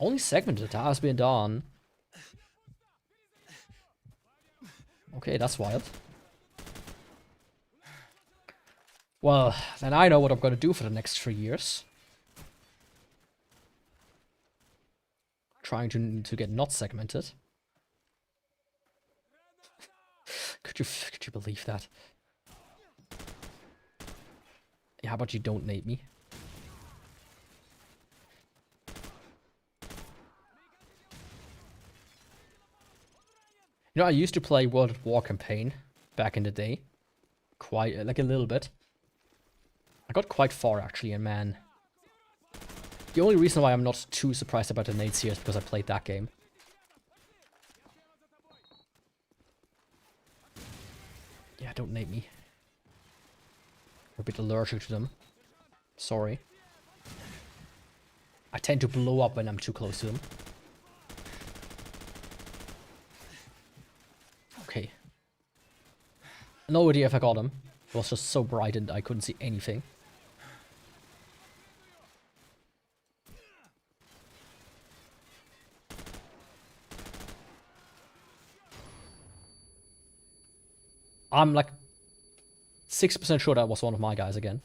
Only segmented has been done. Okay, that's wild. Well, then I know what I'm gonna do for the next 3 years. Trying to get not segmented. Could you believe that? Yeah, how about you don't nade me? You know, I used to play World at War campaign back in the day. Quite, like a little bit. I got quite far actually, and man. The only reason why I'm not too surprised about the nades here is because I played that game. Yeah, don't nade me. I'm a bit allergic to them. Sorry. I tend to blow up when I'm too close to them. Okay. No idea if I got him. It was just so bright and I couldn't see anything. I'm like 6% sure that was one of my guys again.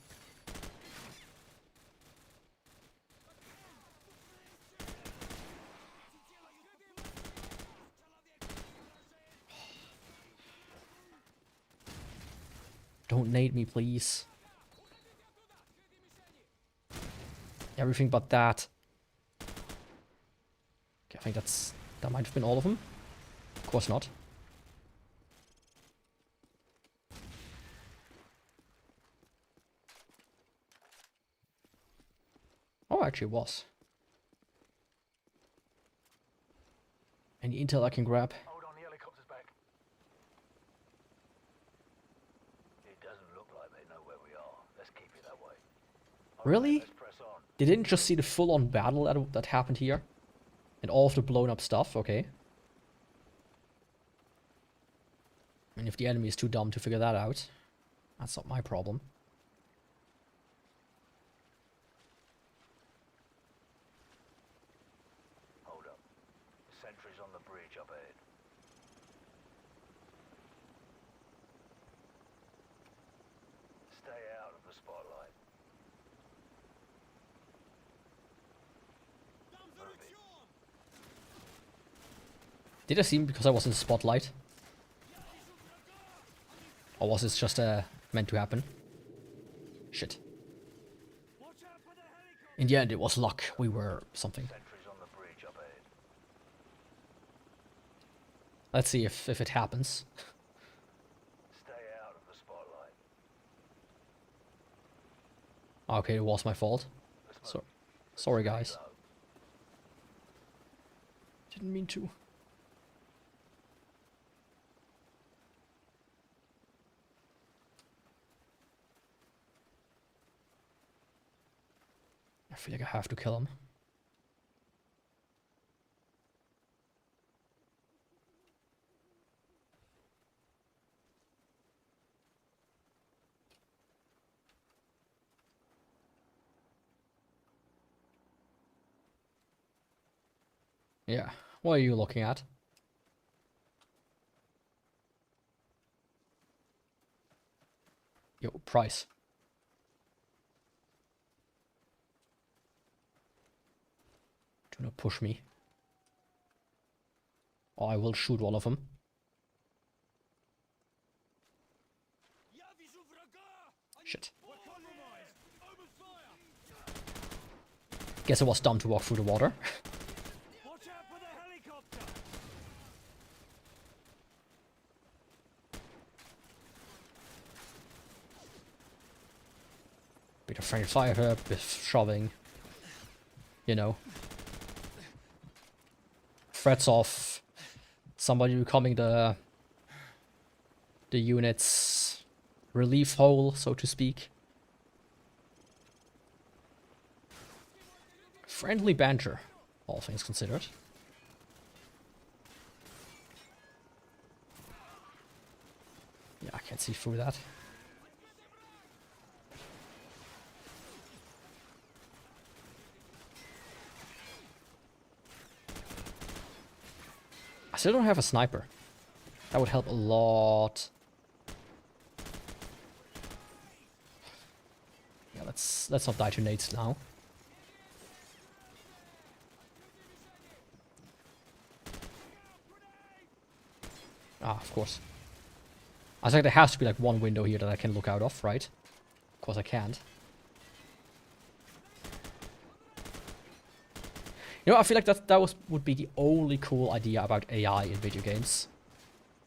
Don't nade me, please. Everything but that. Okay, I think that might have been all of them. Of course not. Oh, actually it was. Any intel I can grab? Hold on, the helicopter's back. It doesn't look like they know where we are. Let's keep it that way. Really? Let's press on. They didn't just see the full-on battle that happened here? And all of the blown up stuff? Okay. I mean, if the enemy is too dumb to figure that out, that's not my problem. Hold up. Sentries on the bridge up ahead. Stay out of the spotlight. Did I see him because I was in the spotlight? Or was this just meant to happen? Shit. In the end, it was luck. We were something. Sentries on the bridge up ahead. Let's see if it happens. Stay out of the spotlight. Okay, it was my fault. So, sorry guys. Didn't mean to. I feel like I have to kill him. Yeah, what are you looking at? Yo, price. Do not push me. Or I will shoot all of them. Shit. Guess it was dumb to walk through the water. Watch out for the helicopter! Bit of friendly fire, bit of shoving. You know. Threats of somebody becoming the unit's relief hole, so to speak. Friendly banter, all things considered. Yeah, I can't see through that. I still don't have a sniper. That would help a lot. Yeah, let's not die to nades now. Ah, of course. I think there has to be like one window here that I can look out of, right? Of course I can't. You know, I feel like that would be the only cool idea about AI in video games.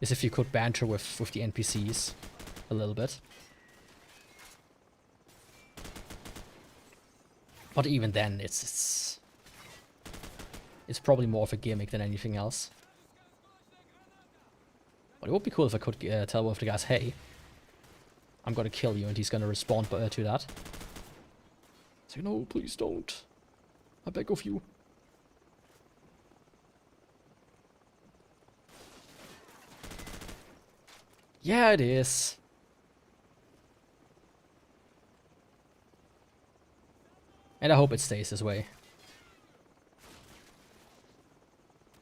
Is if you could banter with the NPCs a little bit. But even then, it's probably more of a gimmick than anything else. But it would be cool if I could tell one of the guys, hey, I'm gonna kill you, and he's gonna respond to that. Say, no, please don't. I beg of you. Yeah, it is. And I hope it stays this way.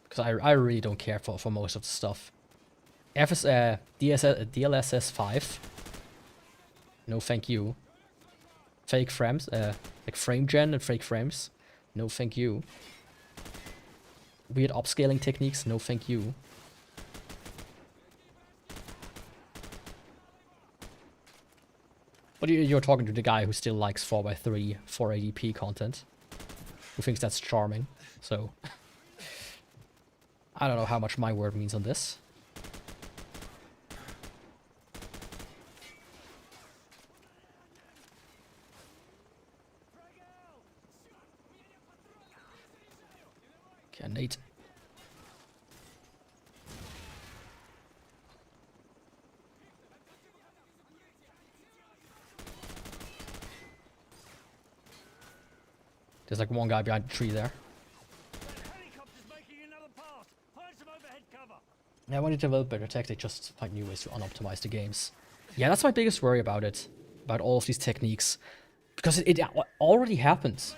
Because I really don't care for most of the stuff. DLSS 5 No thank you. Fake frames, like frame gen and fake frames. No thank you. Weird upscaling techniques. No thank you. But you're talking to the guy who still likes 4x3, 480p content. Who thinks that's charming. So, I don't know how much my word means on this. Okay, Nate. There's like one guy behind the tree there. Helicopter's making another pass. Find some overhead cover. Yeah, when you develop better tech, they just find new ways to unoptimize the games. Yeah, that's my biggest worry about it. About all of these techniques. Because it already happened.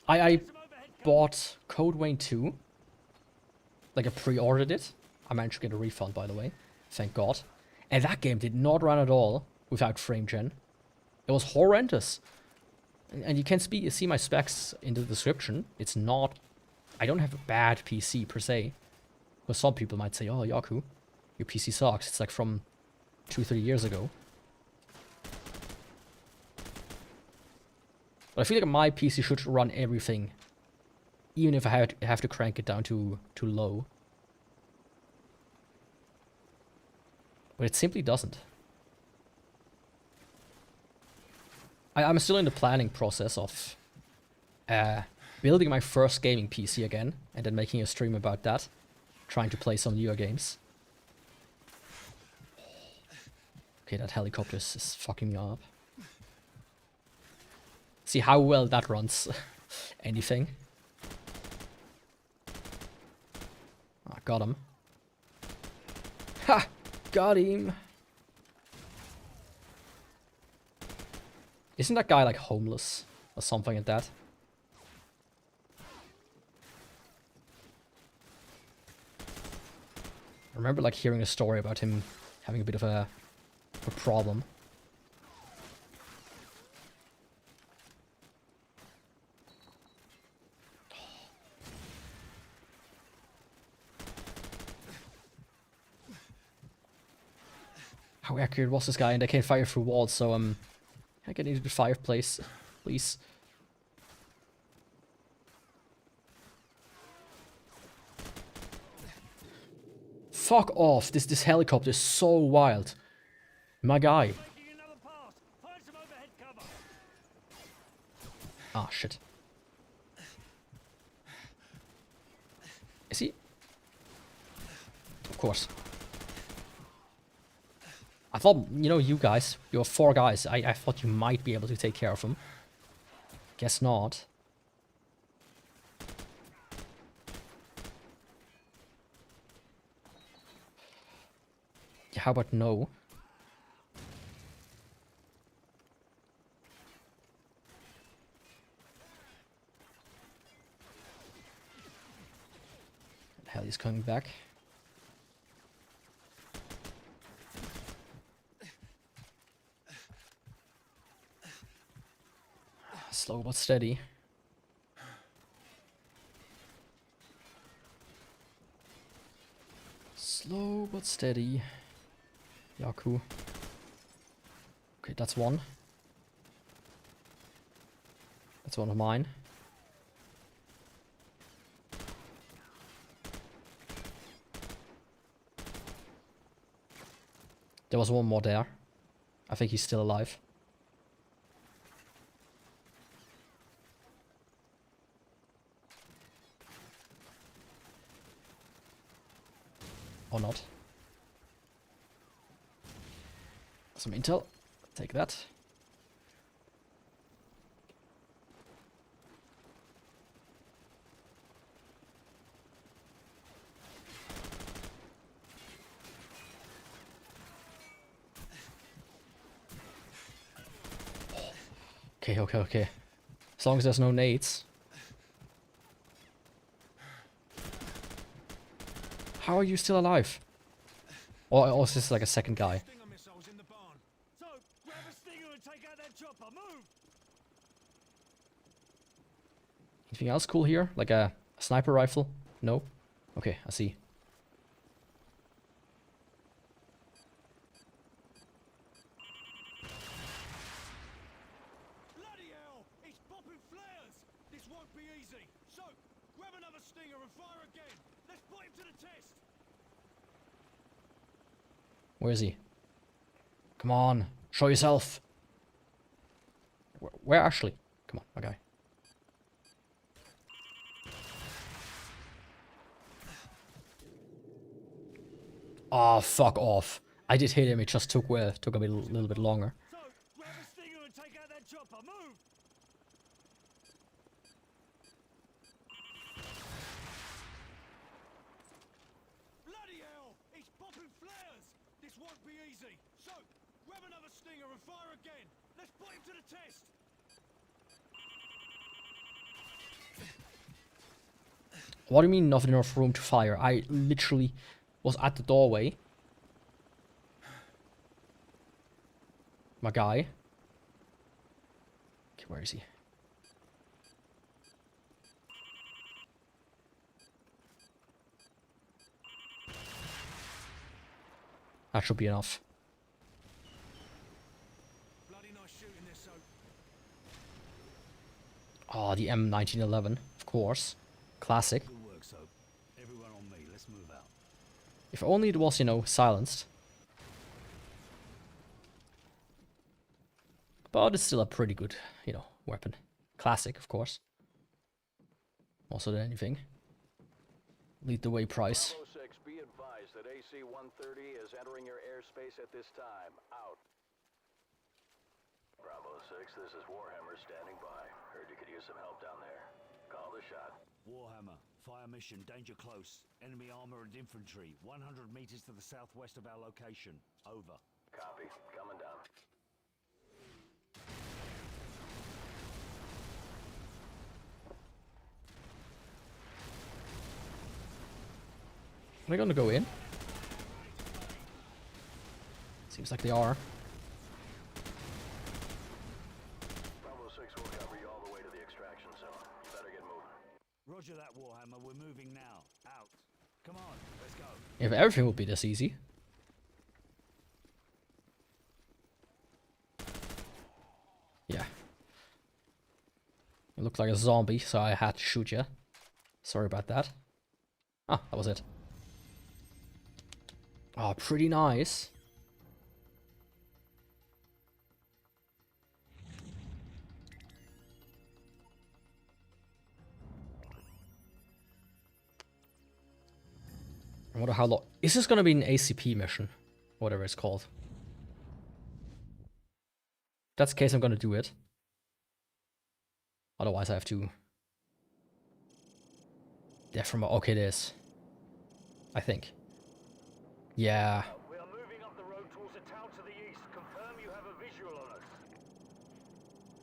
I bought Code Vein 2. Like, I pre-ordered it. I managed to get a refund, by the way. Thank God. And that game did not run at all without frame gen. It was horrendous. And you can see my specs in the description. It's not... I don't have a bad PC, per se. Because some people might say, oh, Yaku, your PC sucks. It's like from 2-3 years ago. But I feel like my PC should run everything. Even if I have to crank it down to low. But it simply doesn't. I'm still in the planning process of building my first gaming PC again, and then making a stream about that. Trying to play some newer games. Okay, that helicopter is fucking me up. See how well that runs. Anything. Ah, got him. Ha! Got him! Isn't that guy like homeless? Or something like that? I remember like hearing a story about him having a bit of a problem. How accurate was this guy? And they can't fire through walls, so I get into the fireplace, please. Fuck off! This helicopter is so wild. My guy. Ah, shit. Is he? Of course. I thought, you know, you guys, you're 4 guys. I thought you might be able to take care of him. Guess not. Yeah, how about no? The hell, he's coming back. Slow but steady. Slow but steady. Yaku. Okay, that's one. That's one of mine. There was one more there. I think he's still alive. Or not. Some intel. Take that. Okay. As long as there's no nades. How are you still alive? Or is this like a second guy? So, grab a stinger chopper, move! Anything else cool here? Like a sniper rifle? No? Okay, I see. Bloody hell! It's popping flares! This won't be easy. So, grab another stinger and fire again. Let's put him to the test. Where is he? Come on, show yourself. Where Ashley? Come on, my guy. Oh, fuck off. I did hit him, it just took a little bit longer. So, grab a stinger and take out that chopper. Move! Bloody hell! It's popping flares! This won't be easy. So, grab another stinger and fire again. Let's put him to the test. What do you mean not enough room to fire? I literally was at the doorway. My guy. Okay, where is he? That should be enough. Bloody nice shooting this, so. Oh, the M1911, of course. Classic. Good work, Soap. Everyone on me. Let's move out. If only it was, you know, silenced. But it's still a pretty good, you know, weapon. Classic, of course. Also than anything. Lead the way price. Bravo 6, be advised that AC-130 is entering your airspace at this time. Out. Bravo 6, this is Warhammer standing by. Heard you could use some help down there. Call the shot. Warhammer, fire mission, danger close. Enemy armor and infantry, 100 meters to the southwest of our location. Over. Copy. Coming down. Are they gonna go in? Seems like they are. Bravo 6 will cover you all the way to the extraction zone. You better get moving. Roger that, Warhammer. We're moving now. Out. Come on, let's go. If everything would be this easy. Yeah. You look like a zombie, so I had to shoot you. Sorry about that. Ah, that was it. Oh, pretty nice. I wonder how long. Is this gonna be an ACP mission? Whatever it's called. If that's the case, I'm gonna do it. Otherwise, I have to. Death from. Okay, it is. I think. Yeah. We are moving up the road towards a town to the east. Confirm you have a visual on us.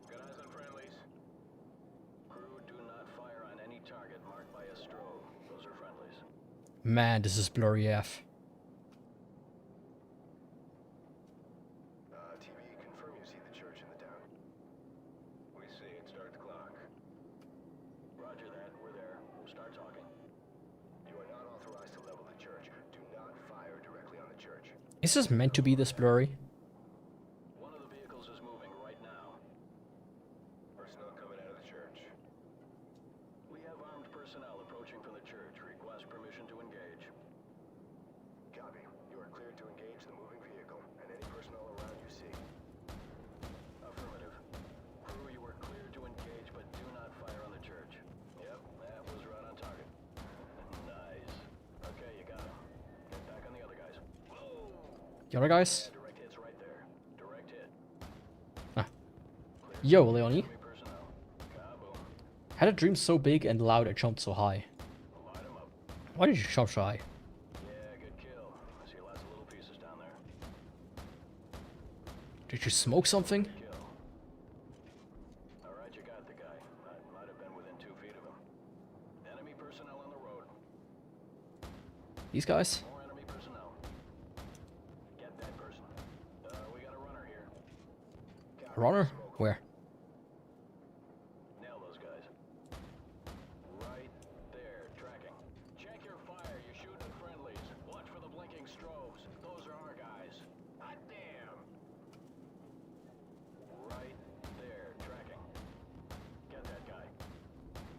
Got eyes on friendlies. Crew, do not fire on any target marked by a strobe. Those are friendlies. Man, this is blurry AF. TV, confirm you see the church in the town. We see it. Start the clock. Roger that. We're there. Start talking. You are not authorized to level the church. Do not fire directly on the church. Is this meant to be this blurry? One of the vehicles is moving right now. Personnel coming out of the church. We have armed personnel approaching from the church. Request permission to engage. Copy. You are cleared to engage the moving vehicle and any personnel around you see. Affirmative. Crew, you are cleared to engage, but do not fire on the church. Yep, that was right on target. Nice. Okay, you got him. Get back on the other guys. Whoa! The other guys? Direct hit's right there. Direct hit. Ah. Yo, Leonie. Enemy personnel. Kaboom. Had a dream so big and loud I jumped so high. Light 'em up. Why did you jump so high? Yeah, good kill. I see lots of little pieces down there. Did you smoke something? Kill. All right, you got the guy. Might have been within 2 feet of him. Enemy personnel on the road. These guys? More enemy personnel. Get that person. We got a runner here. A runner? Smoke Where? Nail those guys. Right there, tracking. Check your fire, you're shooting at friendlies. Watch for the blinking strobes. Those are our guys. Hot damn! Right there, tracking. Get that guy.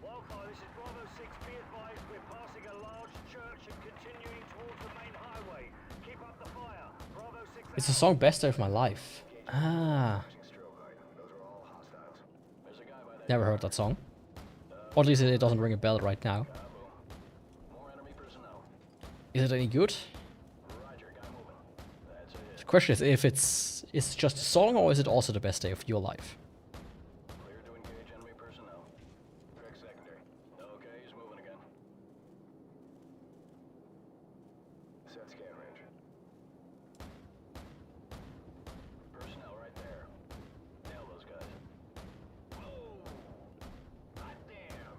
Wildfire, this is Bravo 6. Be advised, we're passing a large church and continuing towards the main highway. Keep up the fire. Bravo 6. It's the song Best Day of My Life. Ah. There's a guy by that. Never heard that song. Or at least it doesn't ring a bell right now. More enemy personnel. Is it any good? Roger, guy moving. That's it. The question is if it's just a song or is it also the best day of your life? Clear to engage enemy personnel. Correct secondary. Okay, he's moving again. Set scan range. Personnel right there. Nail those guys. Whoa! Hot damn!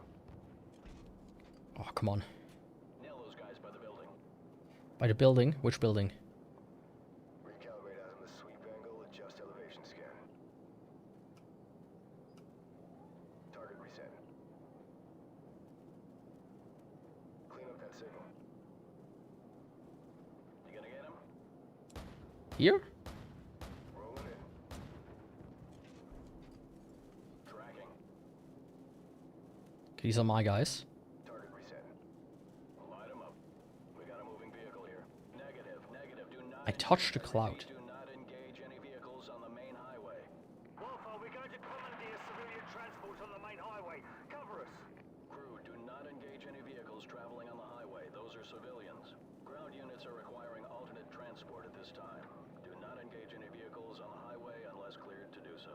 Oh, come on. Nail those guys by the building. By the building? Which building? Recalibrate as on the sweep angle, adjust elevation scan. Target reset. Clean up that signal. You gonna get him? Here? Rolling in. Tracking. Okay, these are my guys. Target reset. Light him up. We got a moving vehicle here. Negative. Negative. Do not. I touched the cloud. Do not engage any vehicles on the main highway. Wildfire, we're going to commandeer civilian transports on the main highway. Cover us. Crew, do not engage any vehicles traveling on the highway. Those are civilians. Ground units are requiring alternate transport at this time. Do not engage any vehicles on the highway unless cleared to do so.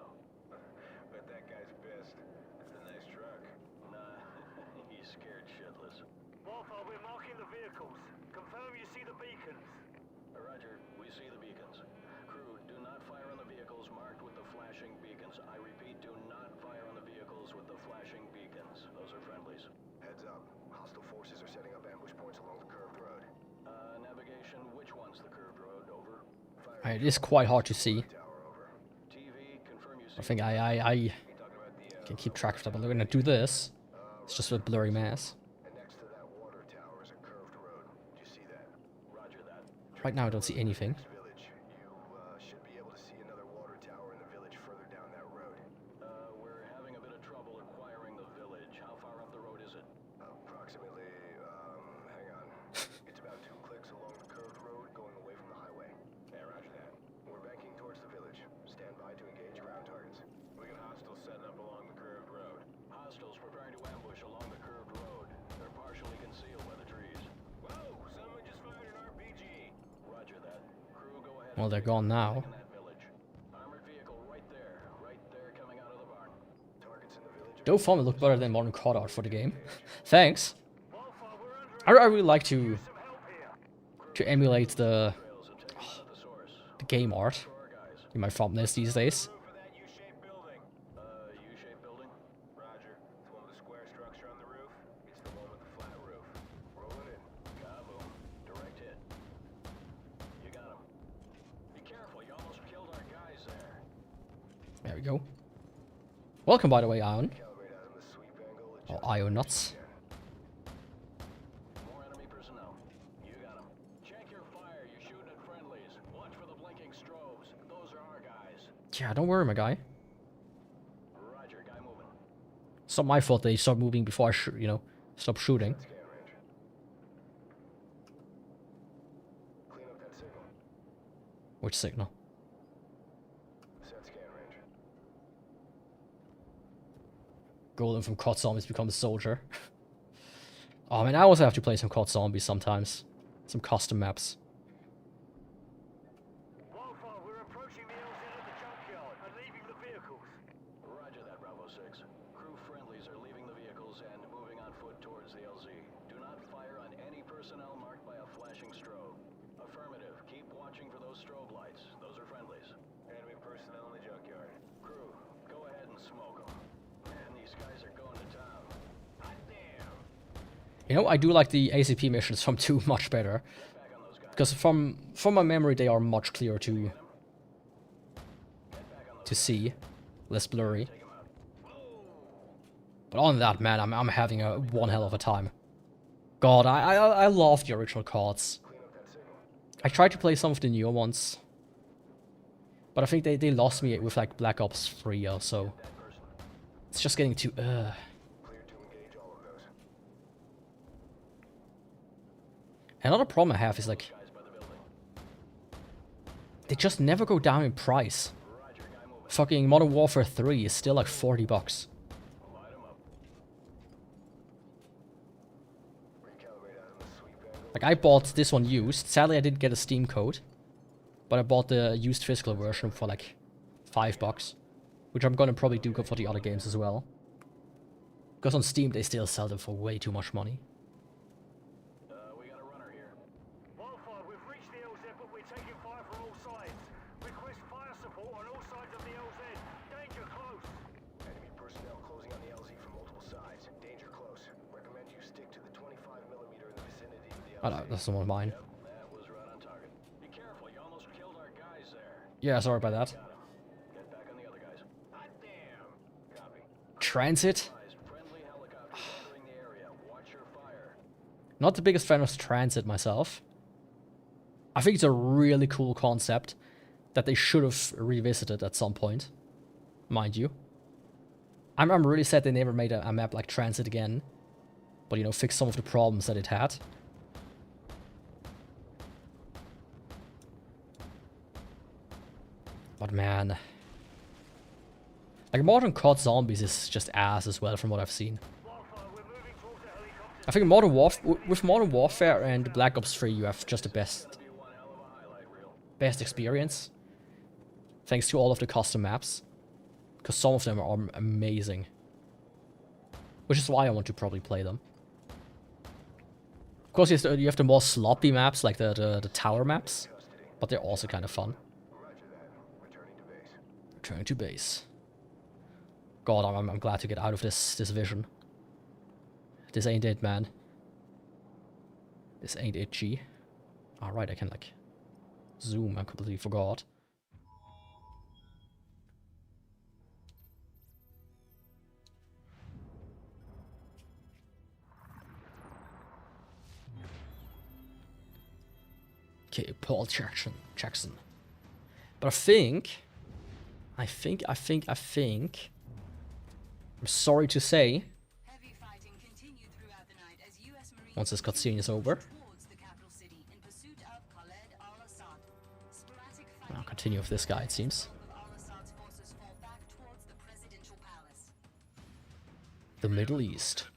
Bet that guy's pissed. That's a nice truck. Nah, he's scared shitless. Wildfire, we're marking the vehicles. Confirm you see the beacons. Roger, we see the beacons. Crew, do not fire on the vehicles marked with the flashing beacons. I repeat, do not fire on the vehicles with the flashing beacons. Those are friendlies. Heads up. Hostile forces are setting up ambush points along the curved road. Navigation, which one's the curved road? Over. Fire It is quite hard to see. tower over. TV, confirm you see. I think I can keep track of that, but we're gonna do this. It's just a blurry mass. And next to that water tower is a curved road. Do you see that? Roger that. Right now I don't see anything. Village. You should be able to see another water tower in the village further down that road. We're having a bit of trouble acquiring the village. How far up the road is it? Approximately, hang on. It's about 2 clicks along the curved road going away from the highway. Yeah, roger that. We're banking towards the village. Stand by to engage ground targets. We got hostiles setting up along the curved road. Hostiles preparing to ambush along the curved road. They're partially concealed by the trees. Whoa! Someone just fired an RPG! Roger that. Crew, go ahead. Well, they're gone now. In that village. Armored vehicle right there coming out of the barn. Targets in the village. Though Farm looked better than modern cutout for the game. Thanks. I really like to emulate the game art in my thumbnails these days. For that U-shaped building. U-shaped building? Roger. It's one with the square structure on the roof. It's the one with the flat roof. Rolling in. Kaboom. Direct hit. You got him. Be careful, you almost killed our guys there. There we go. Welcome, by the way, Ion. Calibrate out on the sweep angle. Or Ion Nuts. More enemy personnel. You got him. Check your fire. You're shooting at friendlies. Watch for the blinking strobes. Those are our guys. Yeah, don't worry, my guy. Roger, guy moving. It's not my fault they start moving before I stop shooting. Scan range. Clean up that signal. Which signal? Set scan range. Golem from COD Zombies becomes a soldier. Oh man, I also have to play some COD Zombies sometimes. Some custom maps. Wildfire, we're approaching the LZ at the junkyard and leaving the vehicles. Roger that, Bravo 6. Crew friendlies are leaving the vehicles and moving on foot towards the LZ. Do not fire on any personnel marked by a flashing strobe. Affirmative. Keep watching for those strobe lights. Those are friendlies. Enemy personnel in the junkyard. Crew, go ahead and smoke them. Man, these guys are going to town. Hot damn! You know, I do like the ACP missions from 2 much better. Back on those guys. Because from my memory, they are much clearer to see. less blurry. But on that, man, I'm having a one hell of a time. God, I love the original CODs. I tried to play some of the newer ones, but I think they lost me with like Black Ops 3 or so. It's just getting too Another problem I have is like they just never go down in price. Fucking Modern Warfare 3 is still like $40. Like I bought this one used. Sadly I didn't get a Steam code, but I bought the used physical version for like $5, which I'm gonna probably do for the other games as well. Because on Steam they still sell them for way too much money. We got a runner here. Wildfire, we've reached the LZ, but we're taking fire from all sides. Request fire support on all sides of the LZ. Danger close. Enemy personnel closing on the LZ from multiple sides. Danger close. Recommend you stick to the 25mm in the vicinity of the LZ. Oh no, that's the one of mine. That was right on target. Be careful, you almost killed our guys there. Yeah, sorry about that. Get back on the other guys. Hot damn. Copy. Transit? Friendly helicopters entering the area. Watch your fire. Not the biggest fan of transit myself. I think it's a really cool concept that they should have revisited at some point, mind you. I'm really sad they never made a map like Transit again, but you know, fix some of the problems that it had. But man, like modern COD Zombies is just ass as well from what I've seen. I think with Modern Warfare and Black Ops 3 you have just the best experience. Thanks to all of the custom maps. Because some of them are amazing. Which is why I want to probably play them. Of course you have the more sloppy maps, like the tower maps. But they're also kind of fun. Returning to base. God, I'm glad to get out of this vision. This ain't it, man. This ain't it, G. Alright, I can like zoom, I completely forgot. Okay, Paul Jackson. But I think, I'm sorry to say, once this cutscene is over, I'll continue with this guy, it seems. The Middle East.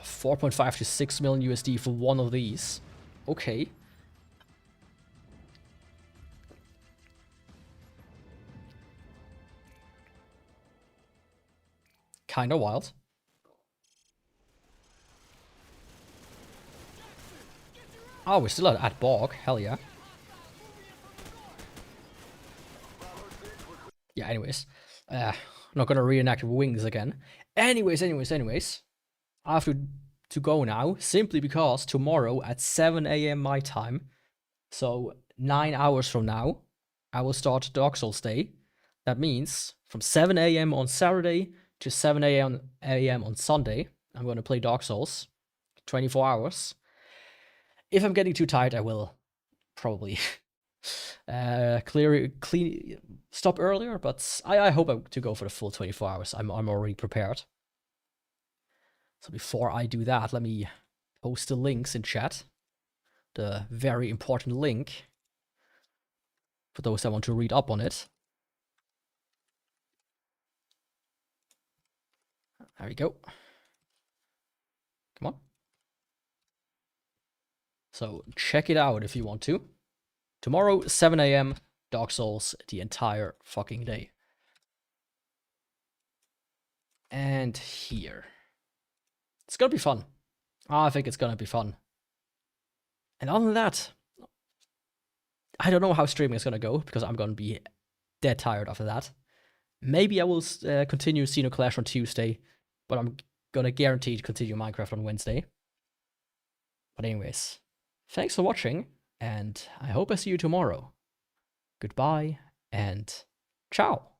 4.5 to 6 million USD for one of these. Okay. Kinda wild. Oh, we're still at Borg. Hell yeah. Yeah, anyways. Not gonna reenact Wings again. Anyways. I have to go now, simply because tomorrow at 7 AM my time, so 9 hours from now, I will start Dark Souls Day. That means from 7 AM on Saturday to 7 AM on Sunday, I'm going to play Dark Souls. 24 hours. If I'm getting too tired, I will probably stop earlier, but I hope to go for the full 24 hours. I'm already prepared. So before I do that, let me post the links in chat. The very important link for those that want to read up on it. There we go. Come on. So check it out if you want to. Tomorrow, 7 AM, Dark Souls, the entire fucking day. And here. It's gonna be fun. I think it's gonna be fun. And other than that, I don't know how streaming is gonna go, because I'm gonna be dead tired after that. Maybe I will continue Xenoclash on Tuesday, but I'm gonna guarantee to continue Minecraft on Wednesday. But anyways, thanks for watching. and I hope I see you tomorrow. Goodbye and ciao.